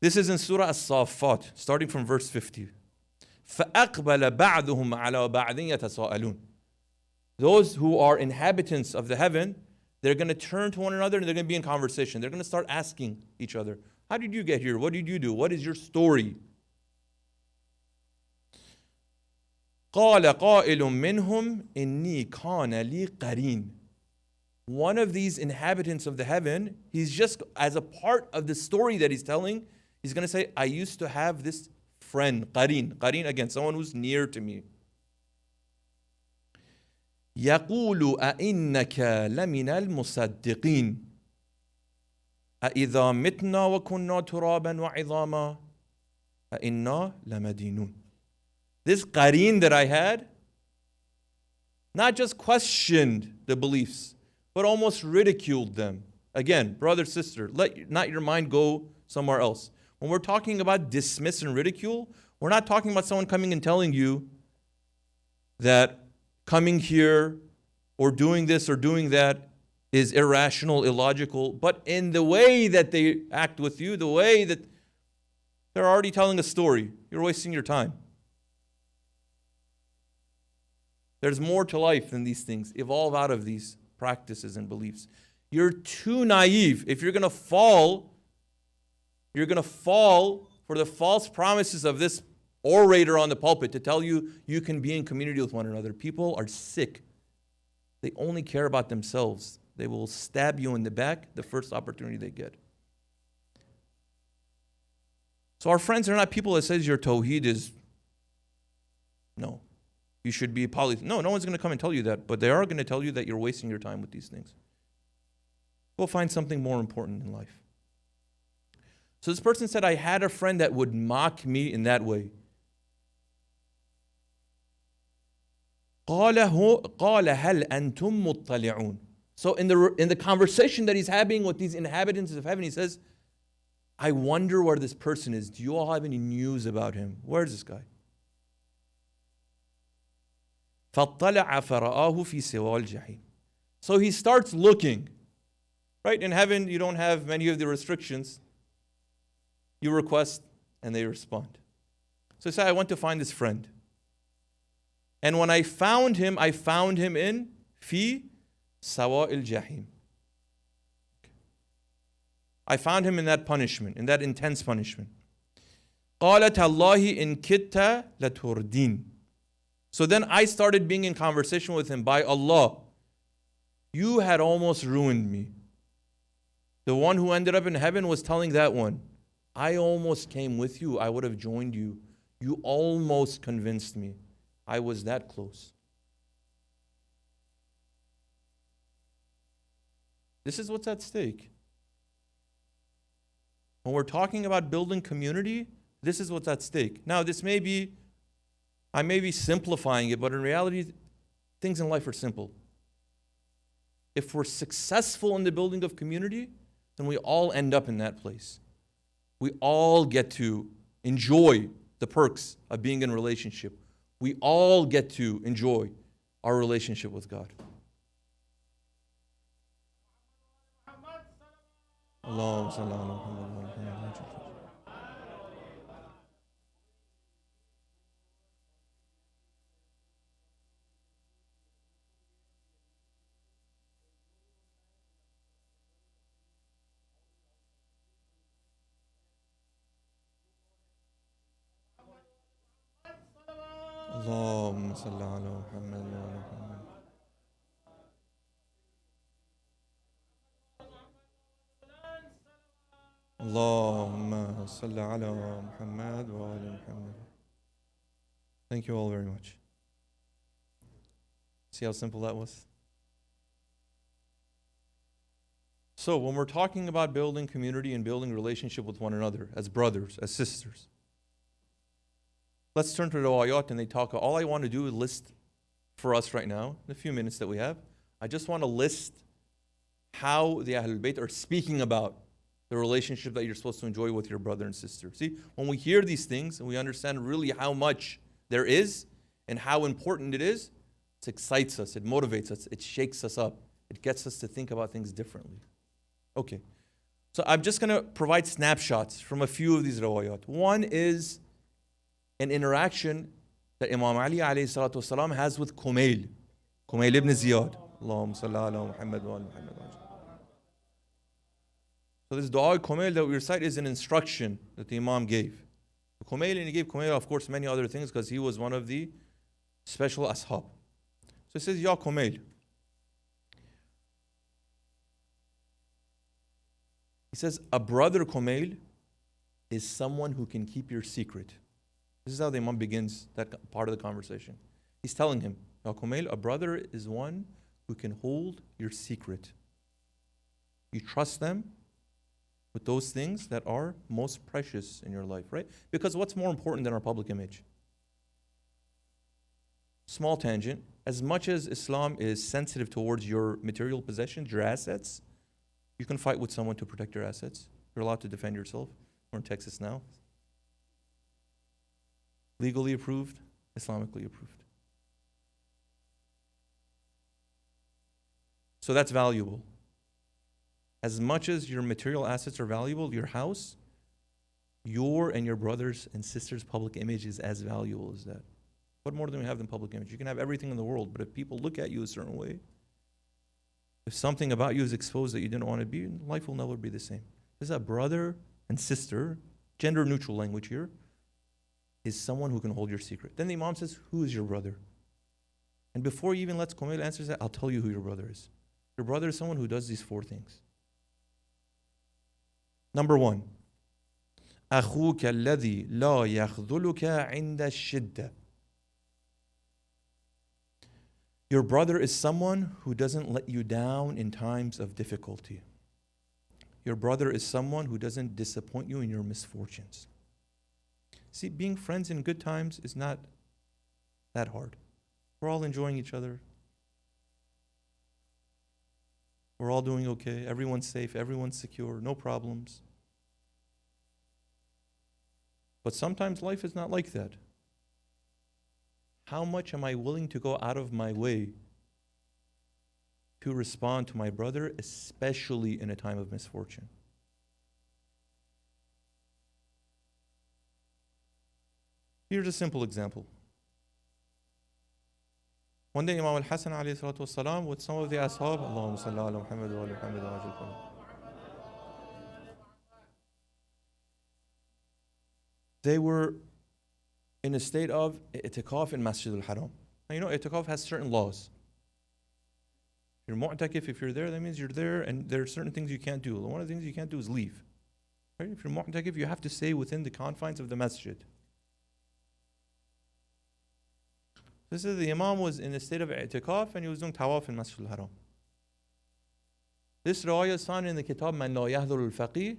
This is in Surah As-Saffat, starting from verse 50. فَأَقْبَلَ بَعْضُهُمْ عَلَى بَعْضٍ يَتَسَاءَلُونَ. Those who are inhabitants of the heaven, they're going to turn to one another and they're going to be in conversation. They're going to start asking each other, how did you get here? What did you do? What is your story? قَالَ قَائِلٌ مِّنْهُمْ إِنِّي كَانَ لِي قَرِينٌ. One of these inhabitants of the heaven, he's just, as a part of the story that he's telling, he's going to say, I used to have this friend, qareen. Qareen, again, someone who's near to me. يقول أئنك لمن المصدقين أإذا متنا وكنا ترابا وعظاما أإنا لمدينون. This qareen that I had not just questioned the beliefs, but almost ridiculed them. Again, brother, sister, let not your mind go somewhere else. When we're talking about dismiss and ridicule, we're not talking about someone coming and telling you that coming here or doing this or doing that is irrational, illogical, but in the way that they act with you, the way that they're already telling a story, you're wasting your time. There's more to life than these things. Evolve out of these practices and beliefs. You're too naive. If you're going to fall for the false promises of this orator on the pulpit to tell you you can be in community with one another. People are sick. They only care about themselves. They will stab you in the back the first opportunity they get. So our friends are not people that says your tawheed is, no, you should be polytheist. No one's going to come and tell you that, but they are going to tell you that you're wasting your time with these things. Go find something more important in life. So this person said, I had a friend that would mock me in that way. قال هل أنتم مطلعون. So in the conversation that he's having with these inhabitants of heaven, he says, I wonder where this person is. Do you all have any news about him? Where's this guy? فاطلع فرآه في سواء الجحيم. So he starts looking. Right? In heaven, you don't have many of the restrictions. You request and they respond. So he said, I want to find this friend. And when I found him in في سواء الجحيم. I found him in that punishment, in that intense punishment. قال تالله إن كدت لتردين. So then I started being in conversation with him. By Allah, you had almost ruined me. The one who ended up in heaven was telling that one, I almost came with you. I would have joined you. You almost convinced me. I was that close. This is what's at stake. When we're talking about building community, this is what's at stake. Now, I may be simplifying it, but in reality, things in life are simple. If we're successful in the building of community, then we all end up in that place. We all get to enjoy the perks of being in a relationship. We all get to enjoy our relationship with God. Allahumma salli ala Muhammad wa ala Muhammad. اللهم صل على محمد وعلى محمد. اللهم صل على محمد وعلى محمد. Thank you all very much. See how simple that was? So when we're talking about building community and building relationship with one another as brothers, as sisters, let's turn to the ayat and they talk. All I want to do is list for us right now, in the few minutes that we have, I just want to list how the Ahlul Bayt are speaking about the relationship that you're supposed to enjoy with your brother and sister. See, when we hear these things and we understand really how much there is and how important it is, it excites us, it motivates us, it shakes us up, it gets us to think about things differently. Okay, so I'm just going to provide snapshots from a few of these rawayat. One is an interaction that Imam Ali alayhi salatu wasalam has with Kumail ibn Ziyad. Allahumma salli ala Muhammad wa ala Muhammad. So this dua Kumail that we recite is an instruction that the Imam gave. Kumail, and he gave Kumail, of course, many other things because he was one of the special ashab. So he says, Ya Kumail. He says, a brother Kumail is someone who can keep your secret. This is how the Imam begins that part of the conversation. He's telling him, Ya Kumail, a brother is one who can hold your secret. You trust them with those things that are most precious in your life, right? Because what's more important than our public image? Small tangent. As much as Islam is sensitive towards your material possessions, your assets, you can fight with someone to protect your assets. You're allowed to defend yourself. We're in Texas now. Legally approved, Islamically approved. So that's valuable. As much as your material assets are valuable, your house, your and your brothers and sisters' public image is as valuable as that. What more do we have than public image? You can have everything in the world, but if people look at you a certain way, if something about you is exposed that you didn't want to be, life will never be the same. There's a brother and sister, gender neutral language here, is someone who can hold your secret. Then the Imam says, who is your brother? And before he even lets Kumail answer that, I'll tell you who your brother is. Your brother is someone who does these 4 things. Number 1, أخوك الذي لا يخذلك عند الشدة. Your brother is someone who doesn't let you down in times of difficulty. Your brother is someone who doesn't disappoint you in your misfortunes. See, being friends in good times is not that hard. We're all enjoying each other. We're all doing okay. Everyone's safe. Everyone's secure. No problems. But sometimes life is not like that. How much am I willing to go out of my way to respond to my brother, especially in a time of misfortune? Here's a simple example. One day Imam al-Hasan alayhi salatu wasalam with some of the ashab, Allahumma salli ala Muhammad wa ala Muhammad wa ajil kalam. They were in a state of i'tikaf in Masjid al-Haram. Now you know i'tikaf has certain laws. If you're mu'takif, if you're there, that means you're there and there are certain things you can't do. One of the things you can't do is leave. Right? If you're mu'takif, you have to stay within the confines of the masjid. This is the Imam was in a state of i'tikaf and he was doing tawaf in Masjid al-Haram. This riwayah is found in the kitab Man La Yahdhur al-Faqih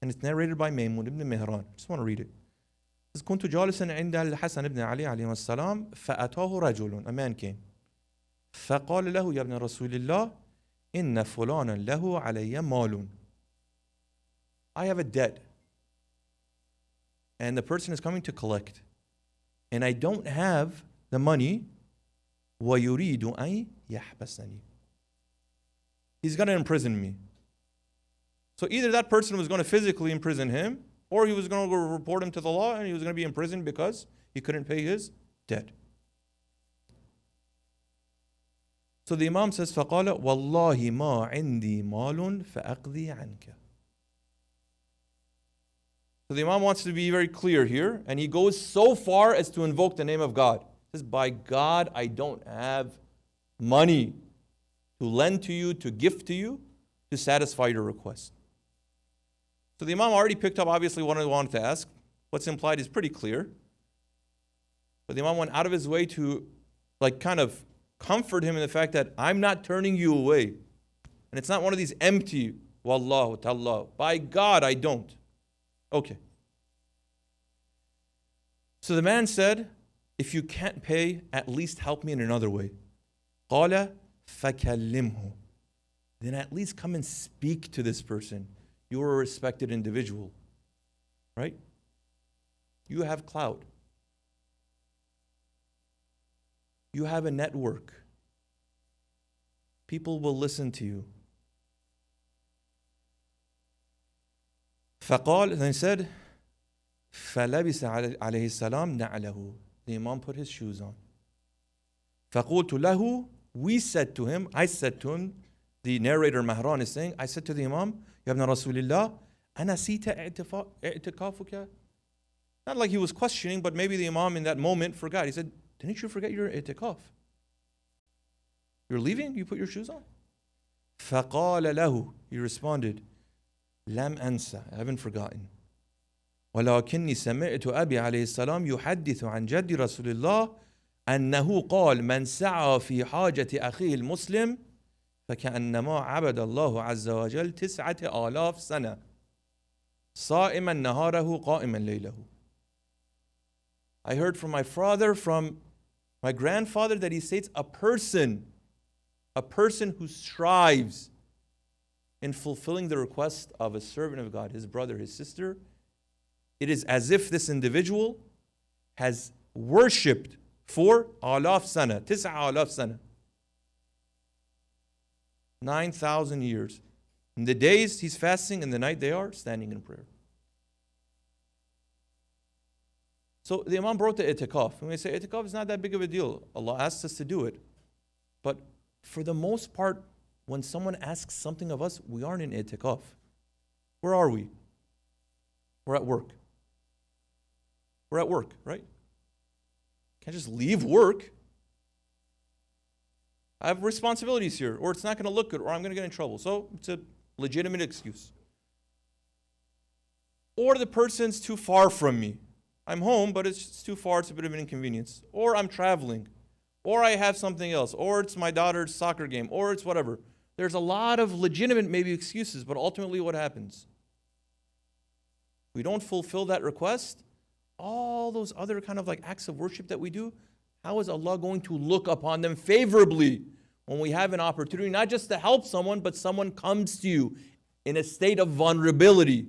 and it's narrated by Maymun ibn Mihran. Just want to read it. It says, كنت جالسا عند الحسن ibn Ali عليه السلام فأتاه رجل, a man came. فقال له يا ابن رسول الله إن فلانا له علي مال. I have a debt and the person is coming to collect and I don't have the money. ويريد أن يحبسني. He's going to imprison me. So either that person was going to physically imprison him or he was going to report him to the law and he was going to be imprisoned because he couldn't pay his debt. So the Imam says, فَقَالَ وَاللَّهِ مَا عِنْدِي مَالٌ فَأَقْضِي عَنْكَ. So the Imam wants to be very clear here, and he goes so far as to invoke the name of God. He says, by God, I don't have money to lend to you, to gift to you, to satisfy your request. So the Imam already picked up, obviously, what I wanted to ask. What's implied is pretty clear. But the Imam went out of his way to, kind of comfort him in the fact that I'm not turning you away. And it's not one of these empty, wallahu ta'ala. By God, I don't. Okay. So the man said, if you can't pay, at least help me in another way. قَالَ فَكَلِّمْهُ. Then at least come and speak to this person. You're a respected individual. Right? You have clout. You have a network. People will listen to you. فقال, then he said, فلبس عليه السلام نعله. The Imam put his shoes on. فقلت له, we said to him, I said to him, the narrator Mahran is saying, I said to the Imam, يا ابن رسول الله أنسيت اعتكافك? Not like he was questioning, but maybe the Imam in that moment forgot. He said, didn't you forget your i'tikaf? You're leaving? You put your shoes on? فقال له, he responded, لم أنسى, I haven't forgotten. ولكني سمعت أبي عليه السلام يحدث عن جد رسول الله أنه قال من سعى في حاجة أخيه المسلم فكأنما عبد الله عز وجل 9,000 سنة صائما نهاره قائما ليله. I heard from my father, from my grandfather, that he states a person who strives in fulfilling the request of a servant of God, his brother, his sister, it is as if this individual has worshipped for alaf sana, 9,000 sana, 9,000 years. In the days he's fasting, in the night they are standing in prayer. So the Imam brought the itikaf. When we say itikaf is not that big of a deal, Allah asks us to do it. But for the most part, when someone asks something of us, we aren't in itikaf. Where are we? We're at work. We're at work, right? Can't just leave work. I have responsibilities here, or it's not going to look good, or I'm going to get in trouble. So it's a legitimate excuse. Or the person's too far from me. I'm home, but it's too far, it's a bit of an inconvenience. Or I'm traveling. Or I have something else. Or it's my daughter's soccer game. Or it's whatever. There's a lot of legitimate maybe excuses, but ultimately what happens? We don't fulfill that request. All those other kind of like acts of worship that we do, how is Allah going to look upon them favorably when we have an opportunity, not just to help someone, but someone comes to you in a state of vulnerability?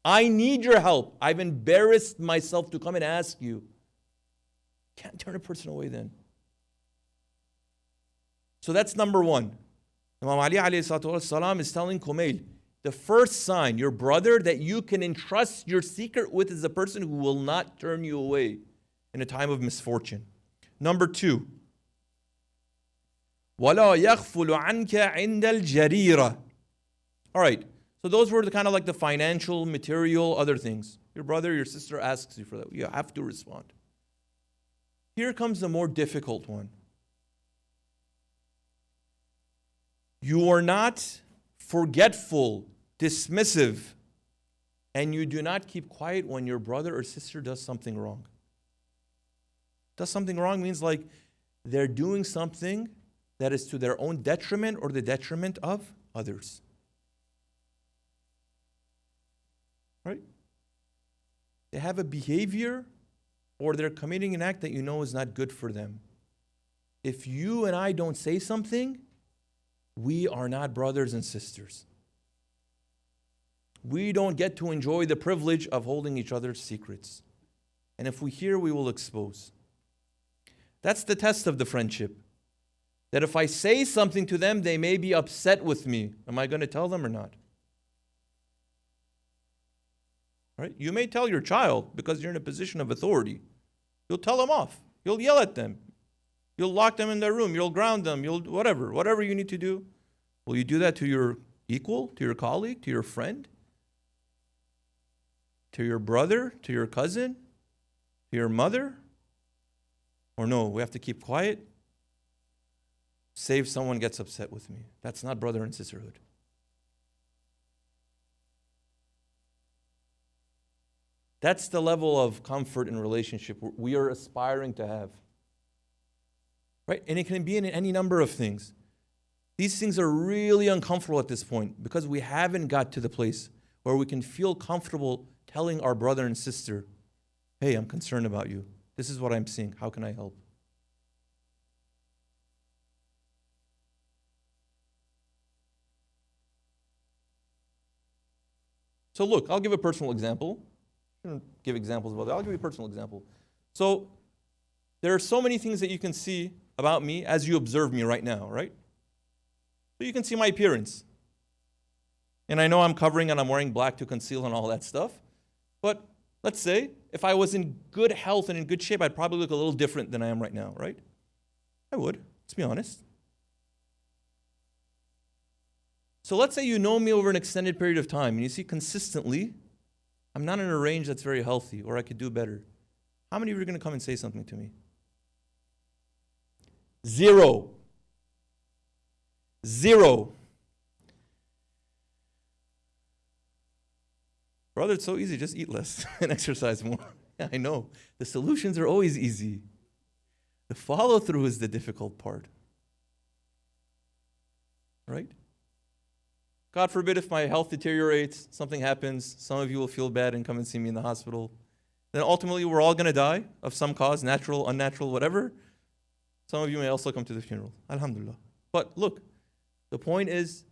I need your help. I've embarrassed myself to come and ask you. Can't turn a person away then. So that's number one. Imam Ali alayhi salatu wasalam is telling Kumail, the first sign, your brother, that you can entrust your secret with is a person who will not turn you away in a time of misfortune. Number two, وَلَا يَغْفُلُ عَنْكَ عِنْدَ الْجَرِيرَةِ. All right, so those were the kind of like the financial, material, other things. Your brother, your sister asks you for that. You have to respond. Here comes the more difficult one. You are not forgetful, dismissive, and you do not keep quiet when your brother or sister does something wrong. Does something wrong means like they're doing something that is to their own detriment or the detriment of others. Right? They have a behavior or they're committing an act that you know is not good for them. If you and I don't say something, we are not brothers and sisters. We don't get to enjoy the privilege of holding each other's secrets. And if we hear, we will expose. That's the test of the friendship. That if I say something to them, they may be upset with me. Am I going to tell them or not? Right? You may tell your child because you're in a position of authority. You'll tell them off. You'll yell at them. You'll lock them in their room. You'll ground them. You'll whatever you need to do. Will you do that to your equal, to your colleague, to your friend, to your brother, to your cousin, to your mother? Or no, we have to keep quiet? Save someone gets upset with me. That's not brother and sisterhood. That's the level of comfort and relationship we are aspiring to have. Right? And it can be in any number of things. These things are really uncomfortable at this point because we haven't got to the place where we can feel comfortable telling our brother and sister, hey, I'm concerned about you. This is what I'm seeing. How can I help? So look, I'll give a personal example. I don't give examples about that. I'll give you a personal example. So there are so many things that you can see about me as you observe me right now, right? So you can see my appearance. And I know I'm covering and I'm wearing black to conceal and all that stuff. But let's say if I was in good health and in good shape, I'd probably look a little different than I am right now, right? I would, let's be honest. So let's say you know me over an extended period of time and you see consistently, I'm not in a range that's very healthy or I could do better. How many of you are going to come and say something to me? Zero. Brother, it's so easy. Just eat less and exercise more. Yeah, I know. The solutions are always easy. The follow through is the difficult part. Right? God forbid if my health deteriorates, something happens, some of you will feel bad and come and see me in the hospital. Then ultimately we're all going to die of some cause, natural, unnatural, whatever. Some of you may also come to the funeral. Alhamdulillah. But look, the point is,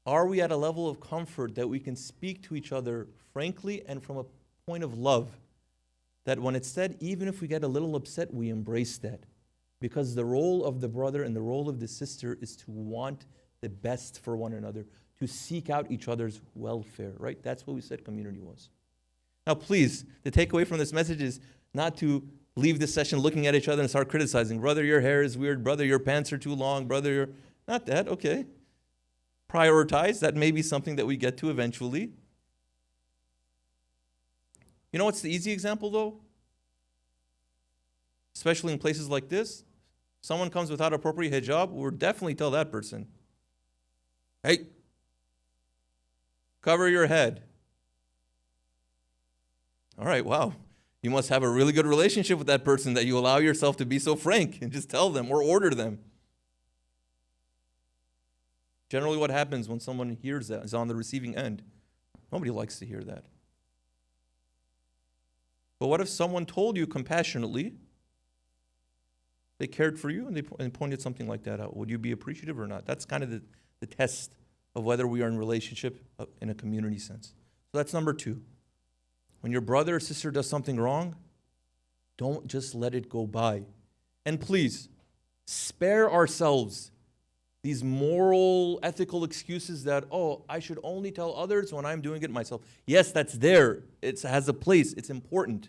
are we at a level of comfort that we can speak to each other frankly and from a point of love? That when it's said, even if we get a little upset, we embrace that. Because the role of the brother and the role of the sister is to want the best for one another, to seek out each other's welfare, right? That's what we said community was. Now please, the takeaway from this message is not to leave this session looking at each other and start criticizing. Brother, your hair is weird. Brother, your pants are too long. Brother, you're... Not that, okay. Prioritize. That may be something that we get to eventually. You know what's the easy example though? Especially in places like this. Someone comes without appropriate hijab, we'll definitely tell that person, hey, cover your head. All right, wow. You must have a really good relationship with that person that you allow yourself to be so frank and just tell them or order them. Generally what happens when someone hears that is on the receiving end. Nobody likes to hear that. But what if someone told you compassionately, they cared for you and they pointed something like that out? Would you be appreciative or not? That's kind of the test of whether we are in relationship in a community sense. So that's number 2. When your brother or sister does something wrong, don't just let it go by. And please, spare ourselves these moral, ethical excuses that, oh, I should only tell others when I'm doing it myself. Yes, that's there. It has a place. It's important.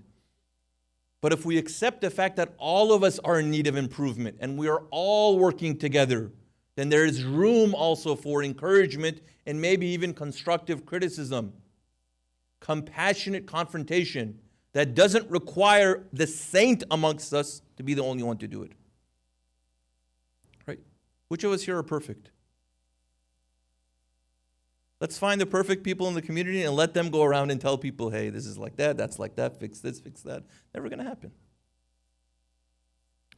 But if we accept the fact that all of us are in need of improvement and we are all working together, then there is room also for encouragement and maybe even constructive criticism, compassionate confrontation that doesn't require the saint amongst us to be the only one to do it. Right? Which of us here are perfect? Let's find the perfect people in the community and let them go around and tell people, hey, this is like that, that's like that, fix this, fix that. Never going to happen.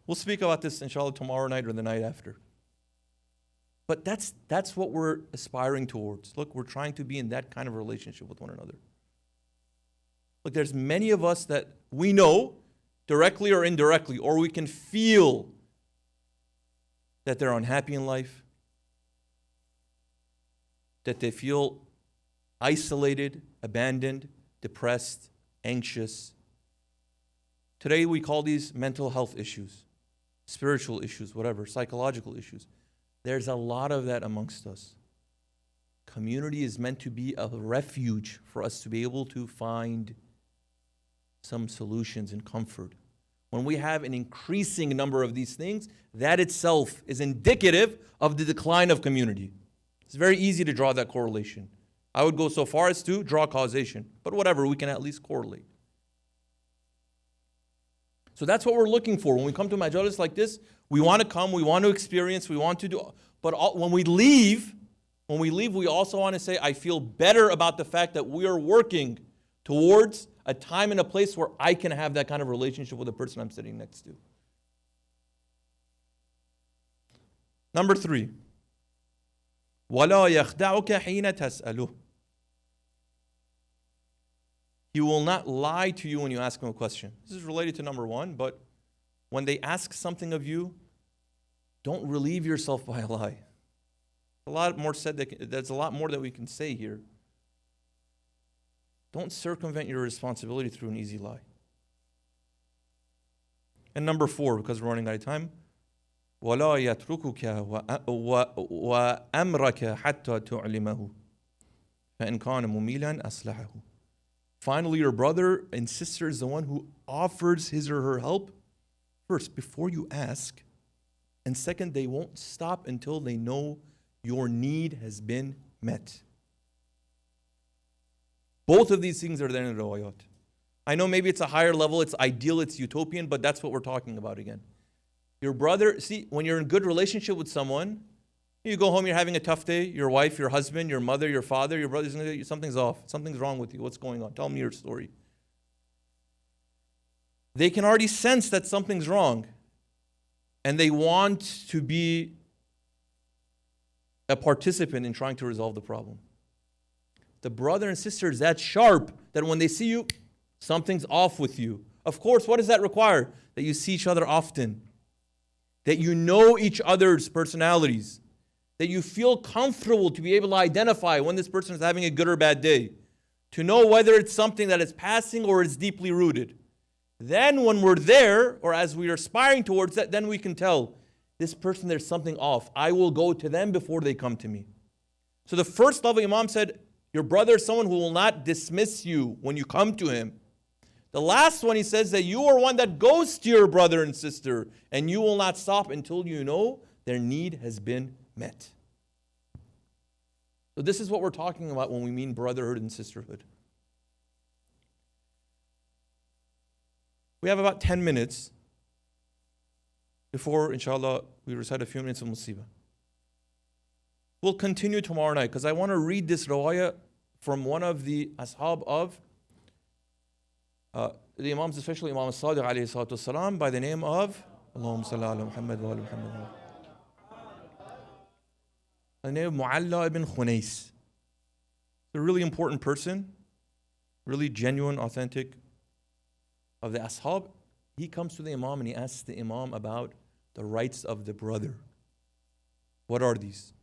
We'll speak about this, inshallah, tomorrow night or the night after. But that's what we're aspiring towards. Look, we're trying to be in that kind of relationship with one another. Look, there's many of us that we know, directly or indirectly, or we can feel that they're unhappy in life, that they feel isolated, abandoned, depressed, anxious. Today we call these mental health issues, spiritual issues, whatever, psychological issues. There's a lot of that amongst us. Community is meant to be a refuge for us to be able to find some solutions and comfort. When we have an increasing number of these things, that itself is indicative of the decline of community. It's very easy to draw that correlation. I would go so far as to draw causation, but whatever, we can at least correlate. So that's what we're looking for. When we come to majalis like this, we want to come, we want to experience, we want to do, but when we leave, we also want to say, I feel better about the fact that we are working towards a time and a place where I can have that kind of relationship with the person I'm sitting next to. Number 3. وَلَا يَخْدَعُكَ حِينَ تَسْأَلُهُ. He will not lie to you when you ask him a question. This is related to number 1, but when they ask something of you, don't relieve yourself by a lie. A lot more said. There's a lot more that we can say here. Don't circumvent your responsibility through an easy lie. And number 4, because we're running out of time, وَلَا يَتْرُكُكَ وَأَمْرَكَ حَتَّى تُعْلِمَهُ فَإِنْ كَانَ مُمِيلًا أَصْلَحَهُ. Finally, your brother and sister is the one who offers his or her help first, before you ask. And second, they won't stop until they know your need has been met. Both of these things are there in the riwayat. I know maybe it's a higher level, it's ideal, it's utopian, but that's what we're talking about again. Your brother, see, when you're in good relationship with someone, you go home, you're having a tough day, your wife, your husband, your mother, your father, your brother, something's off, something's wrong with you, what's going on? Tell me your story. They can already sense that something's wrong. and they want to be a participant in trying to resolve the problem. The brother and sister is that sharp that when they see you, something's off with you. Of course, what does that require? That you see each other often, that you know each other's personalities, that you feel comfortable to be able to identify when this person is having a good or bad day, to know whether it's something that is passing or is deeply rooted. Then when we're there, or as we are aspiring towards that, then we can tell, this person, there's something off. I will go to them before they come to me. So the first level, Imam said, your brother is someone who will not dismiss you when you come to him. The last one, he says that you are one that goes to your brother and sister, and you will not stop until you know their need has been met. So this is what we're talking about when we mean brotherhood and sisterhood. We have about 10 minutes before, inshallah, we recite a few minutes of Musibah. We'll continue tomorrow night because I want to read this riwayah from one of the ashab of the Imams, especially Imam Sadiq alayhi salatu wasalam, by the name of Allahumma salli ala Muhammad wa ala Muhammad. The name of Mu'alla ibn Khunais. A really important person, really genuine, authentic, of the ashab. He comes to the Imam and he asks the Imam about the rights of the brother. What are these?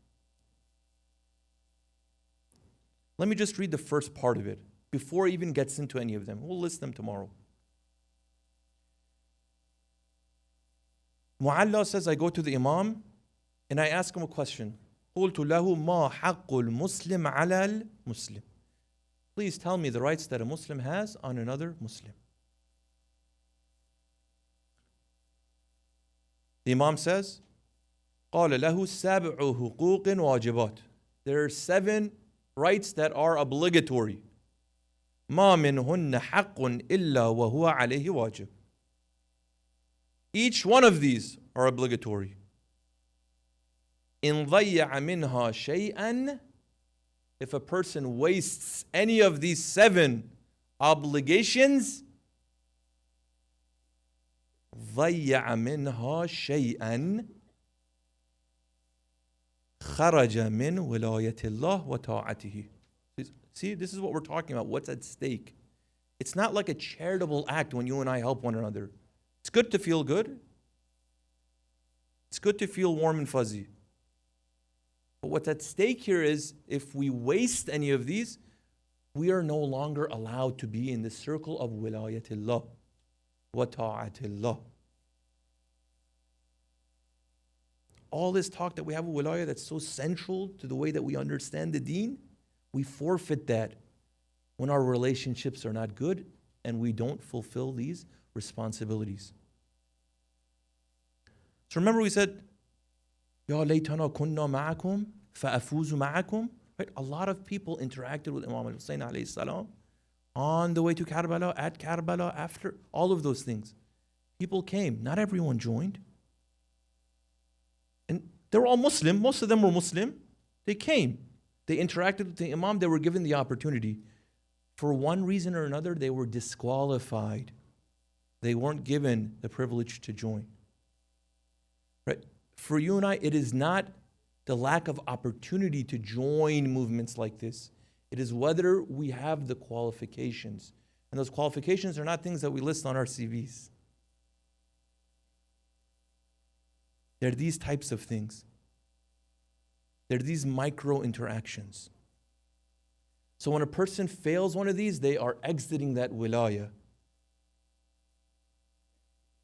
Let me just read the first part of it before he even gets into any of them. We'll list them tomorrow. Mu'alla says, I go to the Imam and I ask him a question. قُلْتُ لَهُ مَا حَقُّ الْمُسْلِمِ عَلَى الْمُسْلِمِ. Please tell me the rights that a Muslim has on another Muslim. The Imam says, قَالَ لَهُ سَبْعُ حُقُوقٍ وَاجِبَاتٍ. There are 7 rights that are obligatory. مَا مِنْهُنَّ حَقٌّ إِلَّا وَهُوَ عَلَيْهِ واجب. Each one of these are obligatory. إِنْ ضَيَّعَ مِنْهَا شَيْئًا. If a person wastes any of these 7 obligations, ضَيَّعَ مِنْهَا شَيْئًا خَرَجَ مِنْ وِلَايَةِ اللَّهِ وَطَاعَتِهِ. See, this is what we're talking about. What's at stake? It's not like a charitable act when you and I help one another. It's good to feel good. It's good to feel warm and fuzzy. But what's at stake here is if we waste any of these, we are no longer allowed to be in the circle of wilayatillah wa ta'atillah. All this talk that we have of wilayah that's so central to the way that we understand the deen, we forfeit that when our relationships are not good and we don't fulfill these responsibilities. So remember we said, Ya laytana kunna ma'akum fa'afuzu ma'akum. Right? A lot of people interacted with Imam al-Hussein alayhi salam on the way to Karbala, at Karbala, after, all of those things. People came. Not everyone joined. And they were all Muslim. Most of them were Muslim. They came. They interacted with the Imam. They were given the opportunity. For one reason or another, they were disqualified. They weren't given the privilege to join. Right? For you and I, it is not the lack of opportunity to join movements like this. It is whether we have the qualifications. And those qualifications are not things that we list on our CVs. They're these types of things. They're these micro interactions. So when a person fails one of these, they are exiting that wilaya.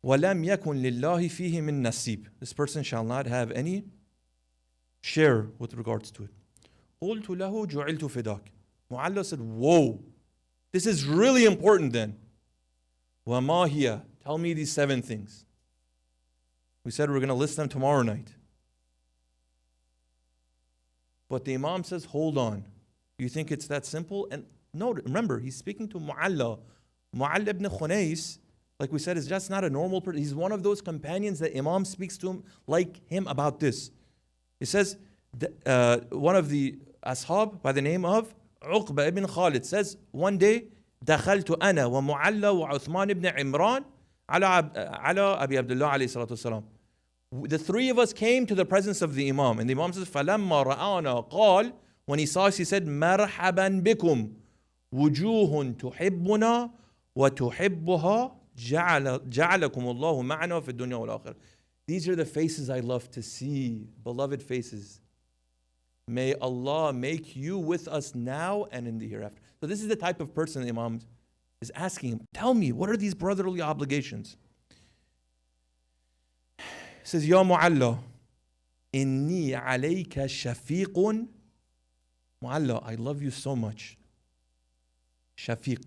وَلَمْ يَكُنْ لِلَّهِ فِيهِ مِن نَصِيب. This person shall not have any share with regards to it. قُلْتُ لَهُ جُعِلْتُ فِدَاكَ. Mu'alla said, whoa, this is really important then. وَمَا هِيَ. Tell me these 7 things. We said we're going to list them tomorrow night. But the Imam says, hold on. You think it's that simple? And no, remember, he's speaking to Mu'alla. Mu'alla ibn Khunais, like we said, is just not a normal person. He's one of those companions that Imam speaks to him like him about this. He says, one of the ashab by the name of Uqba ibn Khalid says, one day, دخلت أنا ومعلى وعثمان ibn Imran على أبي عبد الله عليه الصلاة والسلام. The three of us came to the presence of the Imam, and the Imam says, فَلَمَّا رَآنَا قال, when he saw us, he said, مَرْحَبًا بِكُمْ وُجُوهٌ تُحِبُّنَا وَتُحِبُّهَا جَعَلَكُمُ اللَّهُ مَعَنَا فِي الدُّنْيَا وَالْآخِرَةِ. These are the faces I love to see, beloved faces. May Allah make you with us now and in the hereafter. So this is the type of person the Imam is asking him, tell me, what are these brotherly obligations? He says, Ya Mu'alla, inni alayka shafiqun. Mu'alla, I love you so much. Shafiq.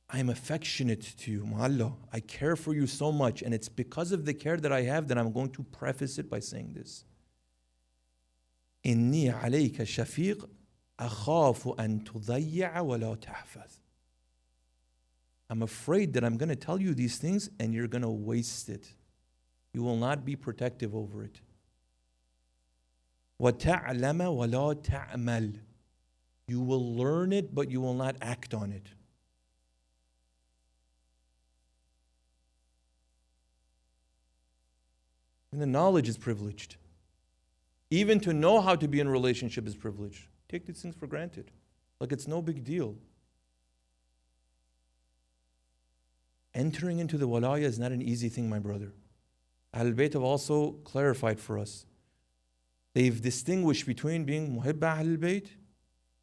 I am affectionate to you, Mu'alla. I care for you so much, and it's because of the care that I have that I'm going to preface it by saying this. Inni alayka shafiq, akhafu an tudayya wa la tahfaz. I'm afraid that I'm going to tell you these things and you're going to waste it. You will not be protective over it. وَتَعْلَمَ وَلَا تَعْمَلْ. You will learn it, but you will not act on it. And the knowledge is privileged. Even to know how to be in a relationship is privileged. Take these things for granted. Like it's no big deal. Entering into the walaya is not an easy thing, my brother. Ahlul Bayt have also clarified for us. They've distinguished between being muhibba Ahlul Bayt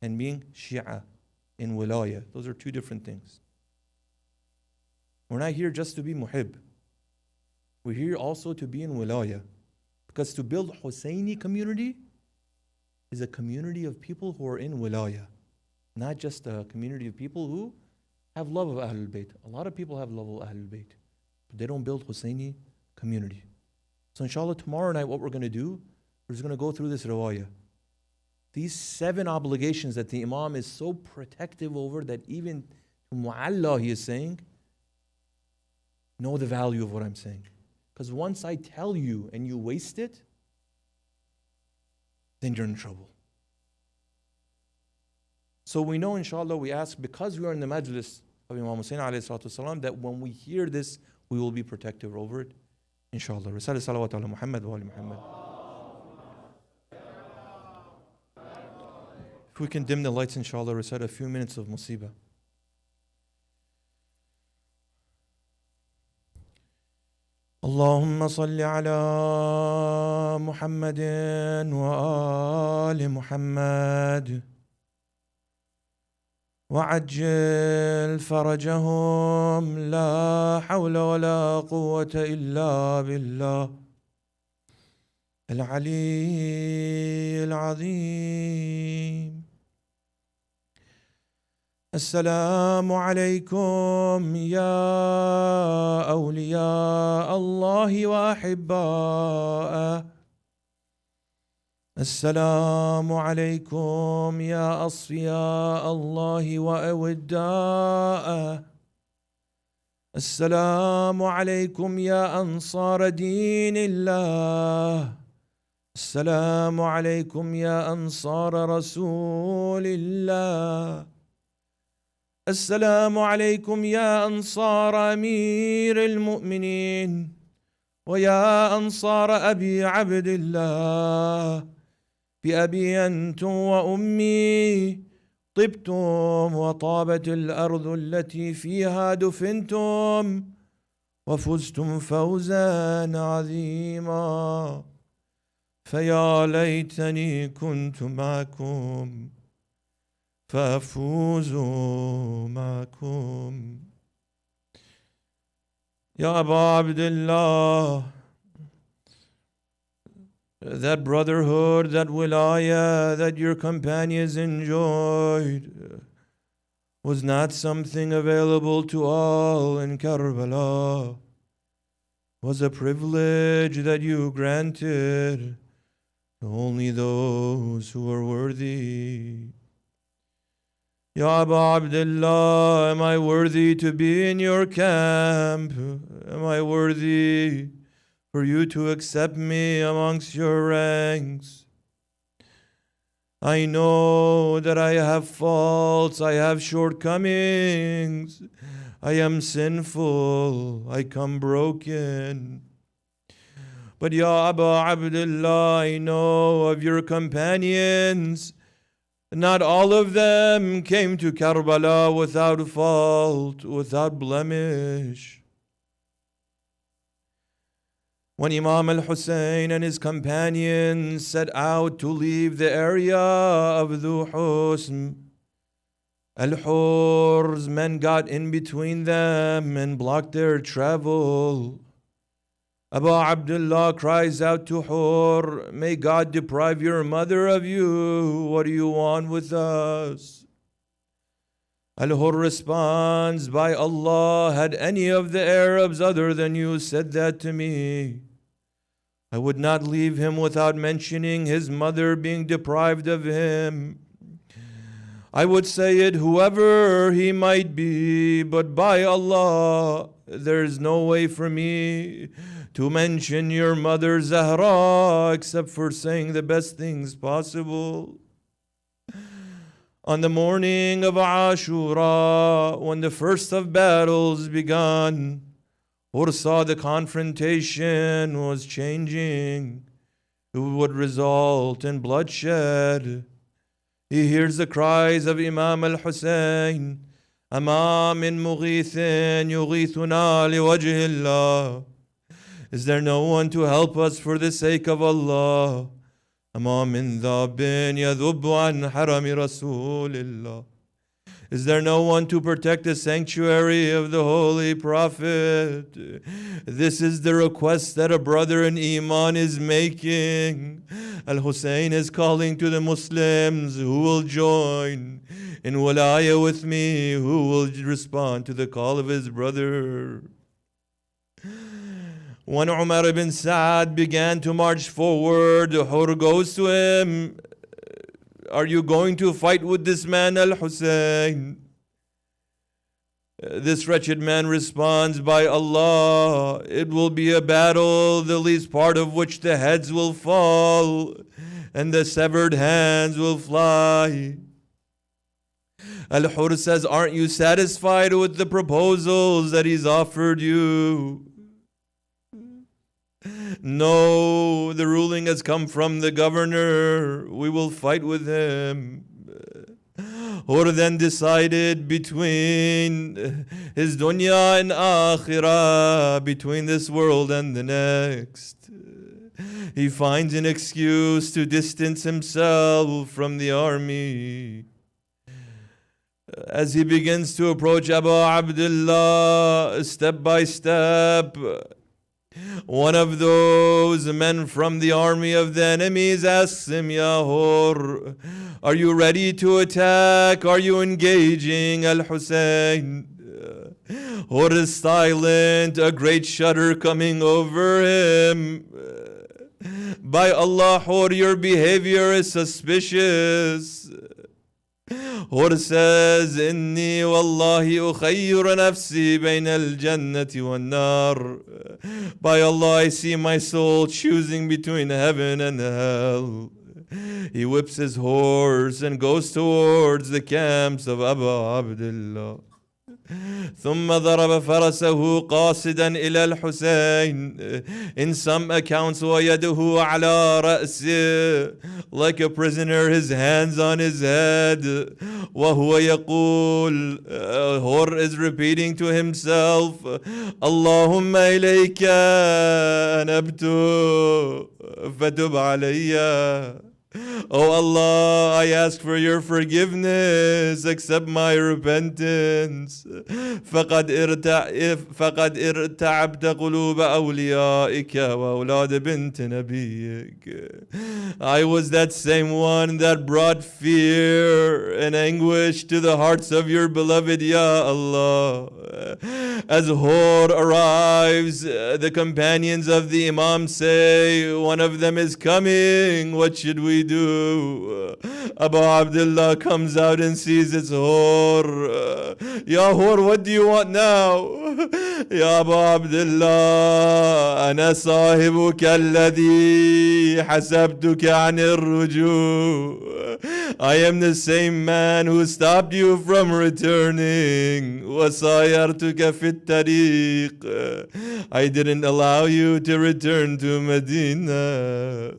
and being Shia in walaya. Those are two different things. We're not here just to be muhib. We're here also to be in walaya. Because to build Husseini community is a community of people who are in walaya. Not just a community of people who have love of Ahlul Bayt. A lot of people have love of Ahlul Bayt, but they don't build Husseini community. So inshallah, tomorrow night what we're going to do, we're just going to go through this riwayah. These 7 obligations that the Imam is so protective over that even to Mu'alla he is saying, know the value of what I'm saying. Because once I tell you and you waste it, then you're in trouble. So we know, inshallah, we ask, because we are in the majlis of Imam Hussein alayhi salatu wasalam, that when we hear this, we will be protective over it. Inshallah. Risala salawat ala Muhammad wa ali Muhammad. If we can dim the lights, inshallah, recite a few minutes of musibah. اللهم صل على محمد وآل محمد وعجل فرجهم لا حول ولا قوة إلا بالله العلي العظيم. السلام عليكم يا أولياء الله وأحباءه. السلام عليكم يا أصفياء الله وأوداءه. السلام عليكم يا أنصار دين الله. السلام عليكم يا أنصار رسول الله. السلام عليكم يا أنصار أمير المؤمنين ويا أنصار أبي عبد الله. بأبي أنتم وأمي طبتم وطابت الأرض التي فيها دفنتم وفزتم فوزا عظيما. فيا ليتني كنت معكم فأفوز معكم. يا أبا عبد الله, that brotherhood, that wilayah that your companions enjoyed was not something available to all in Karbala. Was a privilege that you granted to only those who are worthy. Ya Aba Abdullah, am I worthy to be in your camp? Am I worthy for you to accept me amongst your ranks? I know that I have faults, I have shortcomings, I am sinful, I come broken. But Ya Aba Abdullah, I know of your companions. Not all of them came to Karbala without fault, without blemish. When Imam al-Hussein and his companions set out to leave the area of Dhu Husn, Al-Hur's men got in between them and blocked their travel. Abu Abdullah cries out to Hur, may God deprive your mother of you. What do you want with us? Al-Hur responds, by Allah, had any of the Arabs other than you said that to me, I would not leave him without mentioning his mother being deprived of him. I would say it whoever he might be, but by Allah, there is no way for me to mention your mother Zahra except for saying the best things possible. On the morning of Ashura, when the first of battles began, Hur saw the confrontation was changing. It would result in bloodshed. He hears the cries of Imam al-Hussein, Ama min mughithin yughithuna liwajhi Allah. Is there no one to help us for the sake of Allah? Ama min dhabin yadhubu an harami Rasulillah. Is there no one to protect the sanctuary of the Holy Prophet? This is the request that a brother in Iman is making. Al-Hussein is calling to the Muslims who will join in walaya with me, who will respond to the call of his brother. When Umar ibn Sa'd began to march forward, Hur goes to him, are you going to fight with this man Al-Hussein? This wretched man responds, by Allah, it will be a battle, the least part of which the heads will fall, and the severed hands will fly. Al-Hur says, aren't you satisfied with the proposals that he's offered you? No, the ruling has come from the governor. We will fight with him. Hur then decided between his dunya and akhirah, between this world and the next. He finds an excuse to distance himself from the army. As he begins to approach Abu Abdullah step by step, one of those men from the army of the enemies asks him, Ya Hur, are you ready to attack? Are you engaging Al-Hussein? Hur is silent, a great shudder coming over him. By Allah, Hur, your behavior is suspicious. Hur says, Inni wallahi ukhayyir nafsi bayna al-jannati wan-nar. By Allah, I see my soul choosing between heaven and hell. He whips his horse and goes towards the camps of Abu Abdullah. ثم ضرب فرسه قاصدا إلى الحسين. In some accounts ويده على رأسه, like a prisoner, his hands on his head. وهو يقول, Hur is repeating to himself, اللهم إليك أنبت فتب علي. Oh Allah, I ask for your forgiveness, accept my repentance. فقد ارتعبت قلوب أوليائك وأولاد بنت نبيك. I was that same one that brought fear and anguish to the hearts of your beloved, Ya Allah. As Hur arrives, the companions of the Imam say, one of them is coming, what should we do? Abu Abdullah comes out and sees it's Hur. Ya Hur, what do you want now? Ya Abu Abdullah, أنا صاحبك الذي حسبتك عن الرجوع. I am the same man who stopped you from returning. وصايرتك في الطريق. I didn't allow you to return to Medina.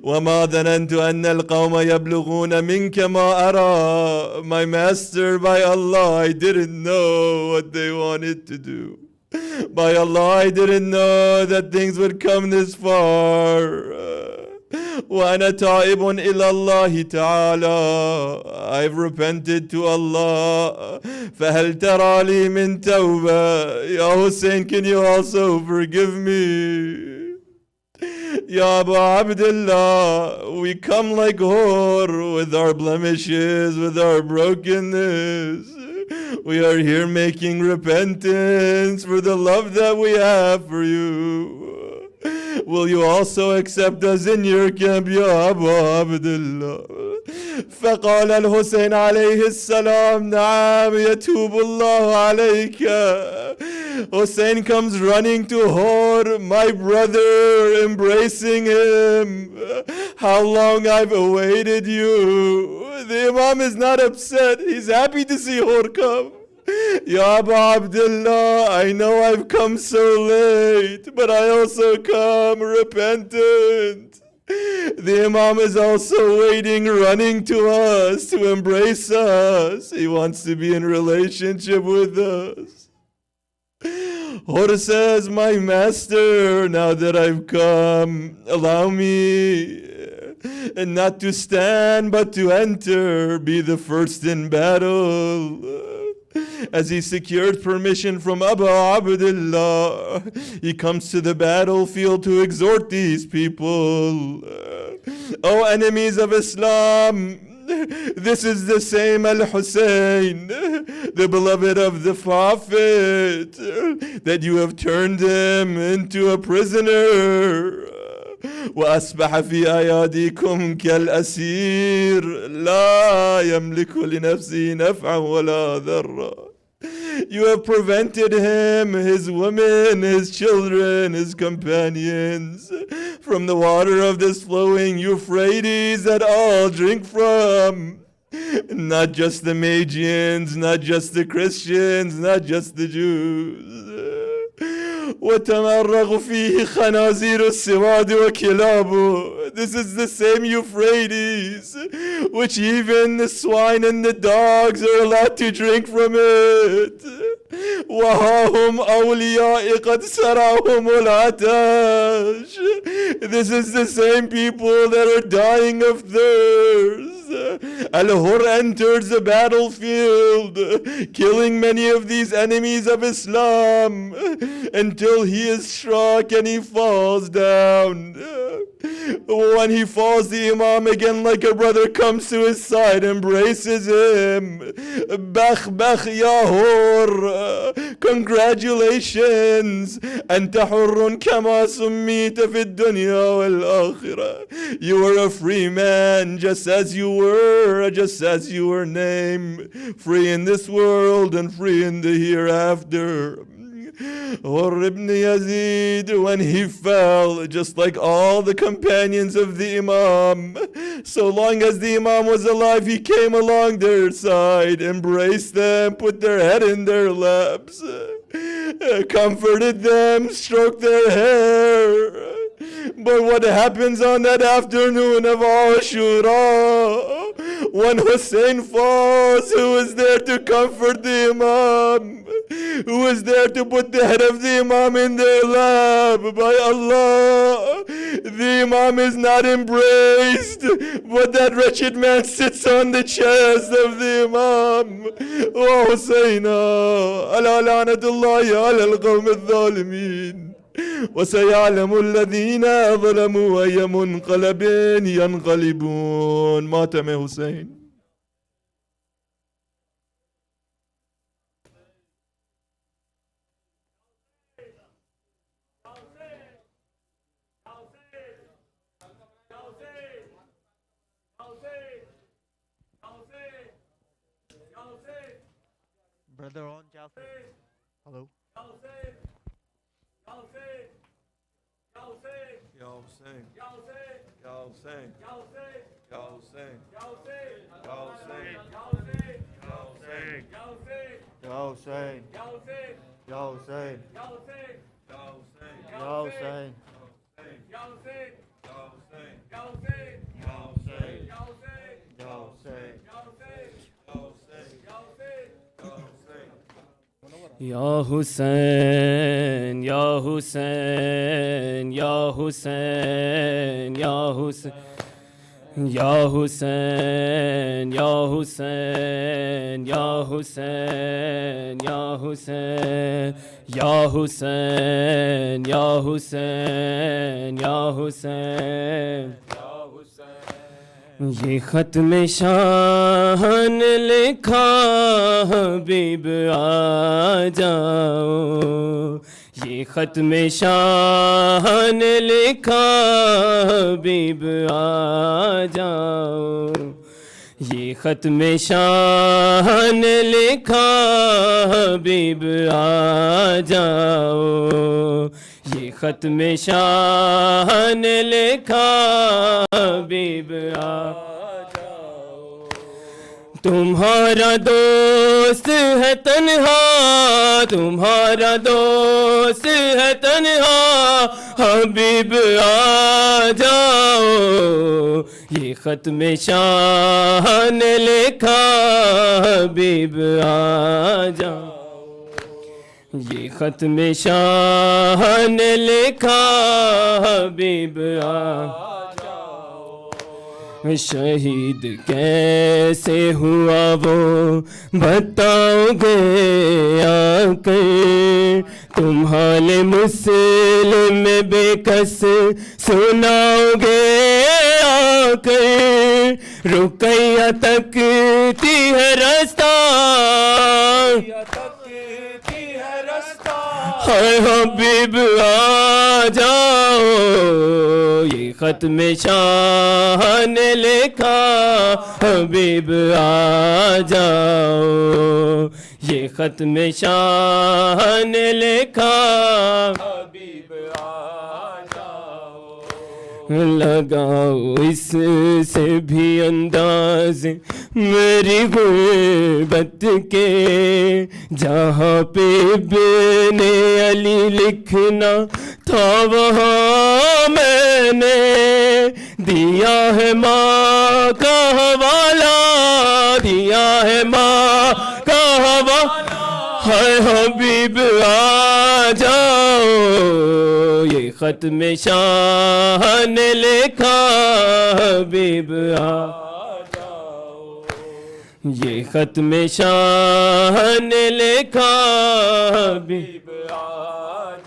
وما ظننت أن القوم يبلغون منك ما أرى. My master, by Allah, I didn't know what they wanted to do. By Allah, I didn't know that things would come this far. وأنا تائب إلى الله تعالى. I've repented to Allah. فهل ترى لي من توبة? Ya Hussein, can you also forgive me? Ya Abu Abdullah, we come like Hur with our blemishes, with our brokenness. We are here making repentance for the love that we have for you. Will you also accept us in your camp, Ya Abu Abdullah? فقال الحسين عليه السلام نعم يتوب الله عليك. Hussein comes running to Hur, my brother, embracing him. How long I've awaited you. The Imam is not upset. He's happy to see Hur come. Ya Abu Abdullah, I know I've come so late, but I also come repentant. The Imam is also waiting, running to us to embrace us. He wants to be in relationship with us. Hur says, my master, now that I've come, allow me and not to stand but to enter, be the first in battle. As he secured permission from Abu Abdullah, he comes to the battlefield to exhort these people. O enemies of Islam, this is the same Al-Hussein, the beloved of the Prophet, that you have turned him into a prisoner. وأصبح في أياديكم كالأسير لا يملك لنفسه نفعا ولا ضرا. You have prevented him, his women, his children, his companions from the water of this flowing Euphrates that all drink from. Not just the Magians, not just the Christians, not just the Jews. وتمرغ فيه خنازير السواد وكلابه. This is the same Euphrates which even the swine and the dogs are allowed to drink from it. وَهَاهُمْ أَوْلِيَاءِ قَدْ سَرَاهُمُ الْعَطَاشِ. This is the same people that are dying of thirst. Al-Hur enters the battlefield, killing many of these enemies of Islam until he is struck and he falls down. When he falls, the Imam again like a brother comes to his side, embraces him. Bakh bakh ya Hur, congratulations. Anta hurrun kama summita fi dunya wal akhirah. You are a free man, just as you were named, free in this world and free in the hereafter. Hur ibn Yazid, when he fell, just like all the companions of the Imam, so long as the Imam was alive, he came along their side, embraced them, put their head in their laps, comforted them, stroked their hair. But what happens on that afternoon of Ashura, when Hussein falls, who is there to comfort the Imam? Who is there to put the head of the Imam in their lap? By Allah, the Imam is not embraced, but that wretched man sits on the chest of the Imam. Oh Hussein, ala la'natullahi ala al-qawm al-zalimin. وسيعلم الذين ظلموا أي منقلب ينقلبون. ماتم حسين. Brother on Jafar. Hello. Ya Hussein. Ya Hussein. Ya Hussein. Ya Hussein. Ya Hussein. Ya Hussein. Ya Hussein. Ya Hussein. Ya Hussein. Ya Hussein. Ya Hussein. یا حسین یا حسین یا حسین یا حسین یا حسین یا حسین یا حسین یا حسین یا حسین یا حسین یا حسین یہ ختم شان لکھا حبیب آ جاؤ یہ ختم شان لکھا حبیب آ جاؤ یہ ختم شان لکھا حبیب آ جاؤ یہ ختم شان لکھا حبیب آ جاؤ تمہارا دوست ہے تنہا تمہارا دوست ہے تنہا حبیب آ جاؤ یہ ختم شان لکھا حبیب آ جاؤ یہ ختم شان لکھا حبیب آ جاؤ شہید کیسے ہوا وہ بتاؤ گے آ کر تم حال مسلم بے کس سناؤ گے آ کر رقیہ تکتی ہے رستہ ہائے حبیب آ جاؤ یہ ختم شان لکھا حبیب آ جاؤ یہ ختم شان لکھا حبیب آ جاؤ لگاؤ اس سے بھی انداز میری غربت کے جہاں پہ ابن علی لکھنا تھا وہاں میں نے دیا ہے ماں کا حوالہ دیا ہے ماں کا حوالہ ہائے حبیب آ جاؤ یہ ختم شان لکھا حبیب آ یہ ختم شان لکھا حبیب آ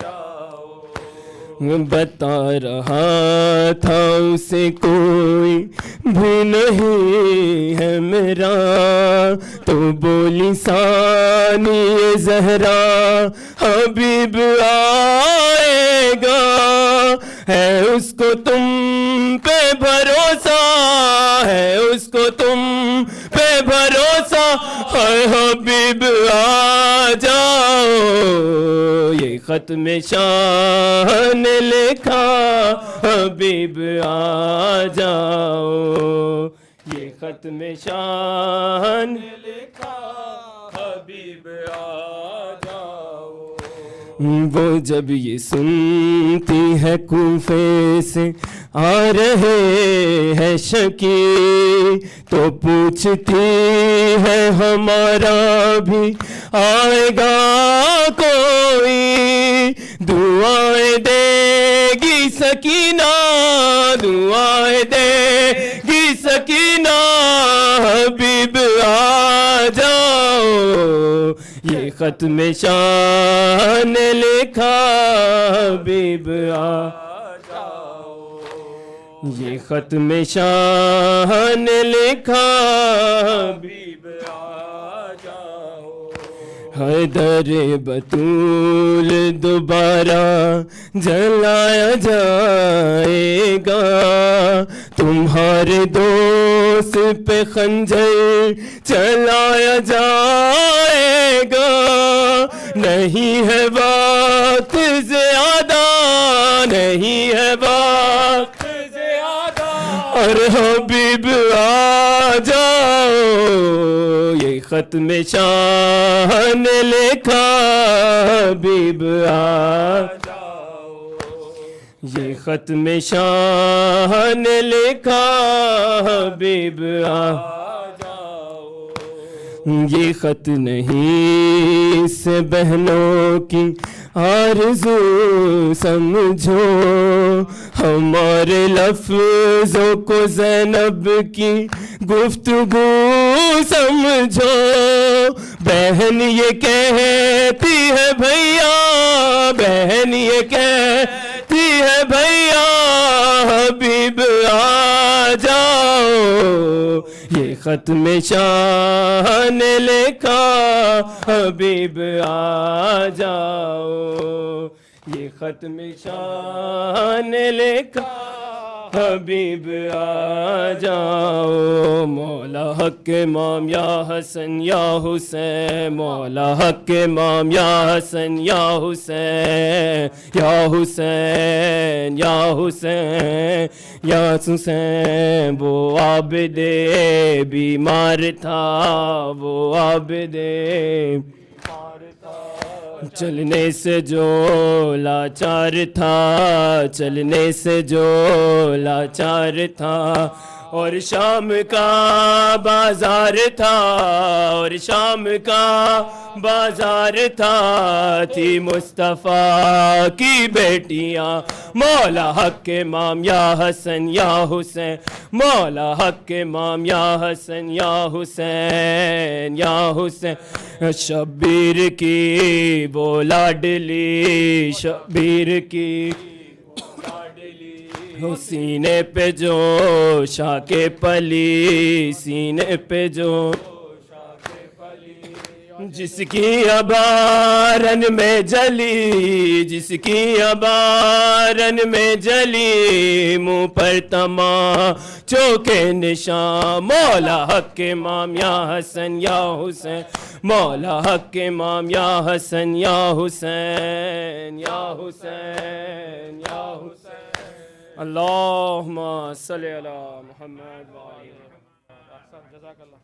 جاؤ بتا رہا تھا اسے کوئی بھی نہیں ہے میرا تو بولی ثانی زہرا حبیب آئے گا ہے اس کو تم پہ بھروسہ ہے اس کو تم پہ بھروسہ ہے حبیب آ جاؤ یہ ختم شان لکھا حبیب آ جاؤ یہ ختم شان لکھا حبیب آ جاؤ وہ جب یہ سنتی ہے کوفے سے آ رہے ہیں شکی تو پوچھتی ہے ہمارا بھی آئے گا کوئی دعائیں دے گی سکینہ دعائیں دے گی سکینہ حبیب آ جاؤ یہ ختم شان لکھا حبیب آ جاؤ یہ ختم شان لکھا حبیب آ جاؤ حیدر بطول دوبارہ جلایا جائے گا تمہارے دوست پہ خنجر چلایا جائے گا نہیں ہے وقت زیادہ، نہیں ہے وقت زیادہ، اور حبیب آ جاؤ، یہ ختم شاہ نے لکھا، حبیب آ جاؤ، یہ ختم شاہ نے لکھا، حبیب آ جاؤ، یہ خط نہیں سے بہنوں کی آرزو سمجھو، ہمارے لفظوں کو زینب کی گفتگو سمجھو، بہن یہ کہتی ہے بھیا، بہن یہ کہتی ہے بھیا، حبیب آ جاؤ، یہ ختم شاہ نے لکھا، حبیب آ جاؤ، یہ ختم شاہ نے لکھا، حبیب آ جاؤ، مولا حق امام یا حسن یا حسین، مولا حق امام یا حسن یا حسین، یا حسین یا حسین یا حسین، وہ عابد بیمار تھا، وہ عابد چلنے سے جو لاچار تھا، چلنے سے جو لاچار تھا، اور شام کا بازار تھا، اور شام کا بازار تھا، تھی مصطفیٰ کی بیٹیاں، مولا حق امام یا حسن یا حسین، مولا حق امام یا حسن یا حسین یا حسین، شبیر کی وہ لاڈلی، شبیر کی سینے پہ جو شاہ کے پلی، سینے پہ جو جس کی ابارن میں جلی، جس کی ابارن میں جلی، منہ پر تماچوں کے نشان، مولا حق امام یا حسن یا حسین، مولا حق امام یا حسن یا حسین یا حسین یا حسین، اللہم صلی علی محمد جزاک اللہ.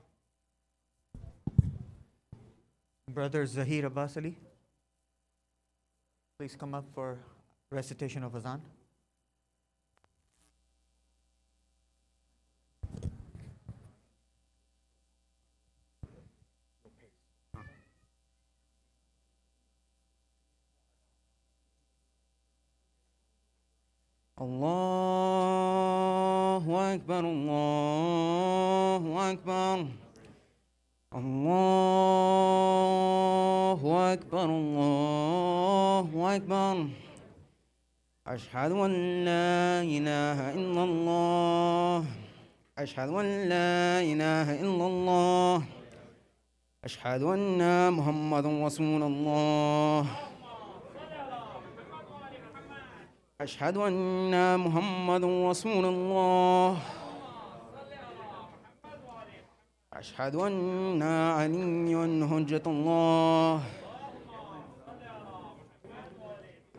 Brother Zahir Abbas Ali, please come up for recitation of Azan. Allahu Akbar, Allahu Akbar, Allahu Akbar, Allahu Akbar. Ashhadu an la ilaha illallah, Ashhadu an la ilaha illallah, Ashhadu anna Muhammadun Rasulullah, Ashhadu anna Muhammadun Rasulullah, Ashhadu anna Aliyyun Hujjatullah,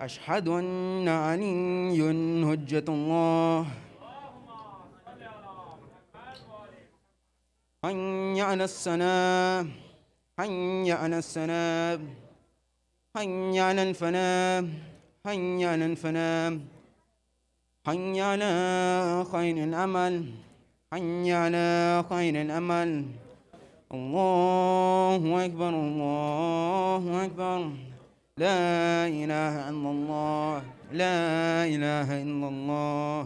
Ashhadu anna Aliyyun Hujjatullah. Hayya 'ala as-salam, hayya 'ala as-salam, hayya 'ala al-falah, hayya 'ala al-falah, hayya 'ala khayr al-amal, hayya 'ala khayr al-amal. Allahu Akbar, Allahu Akbar. La ilaha illallah, la ilaha illallah.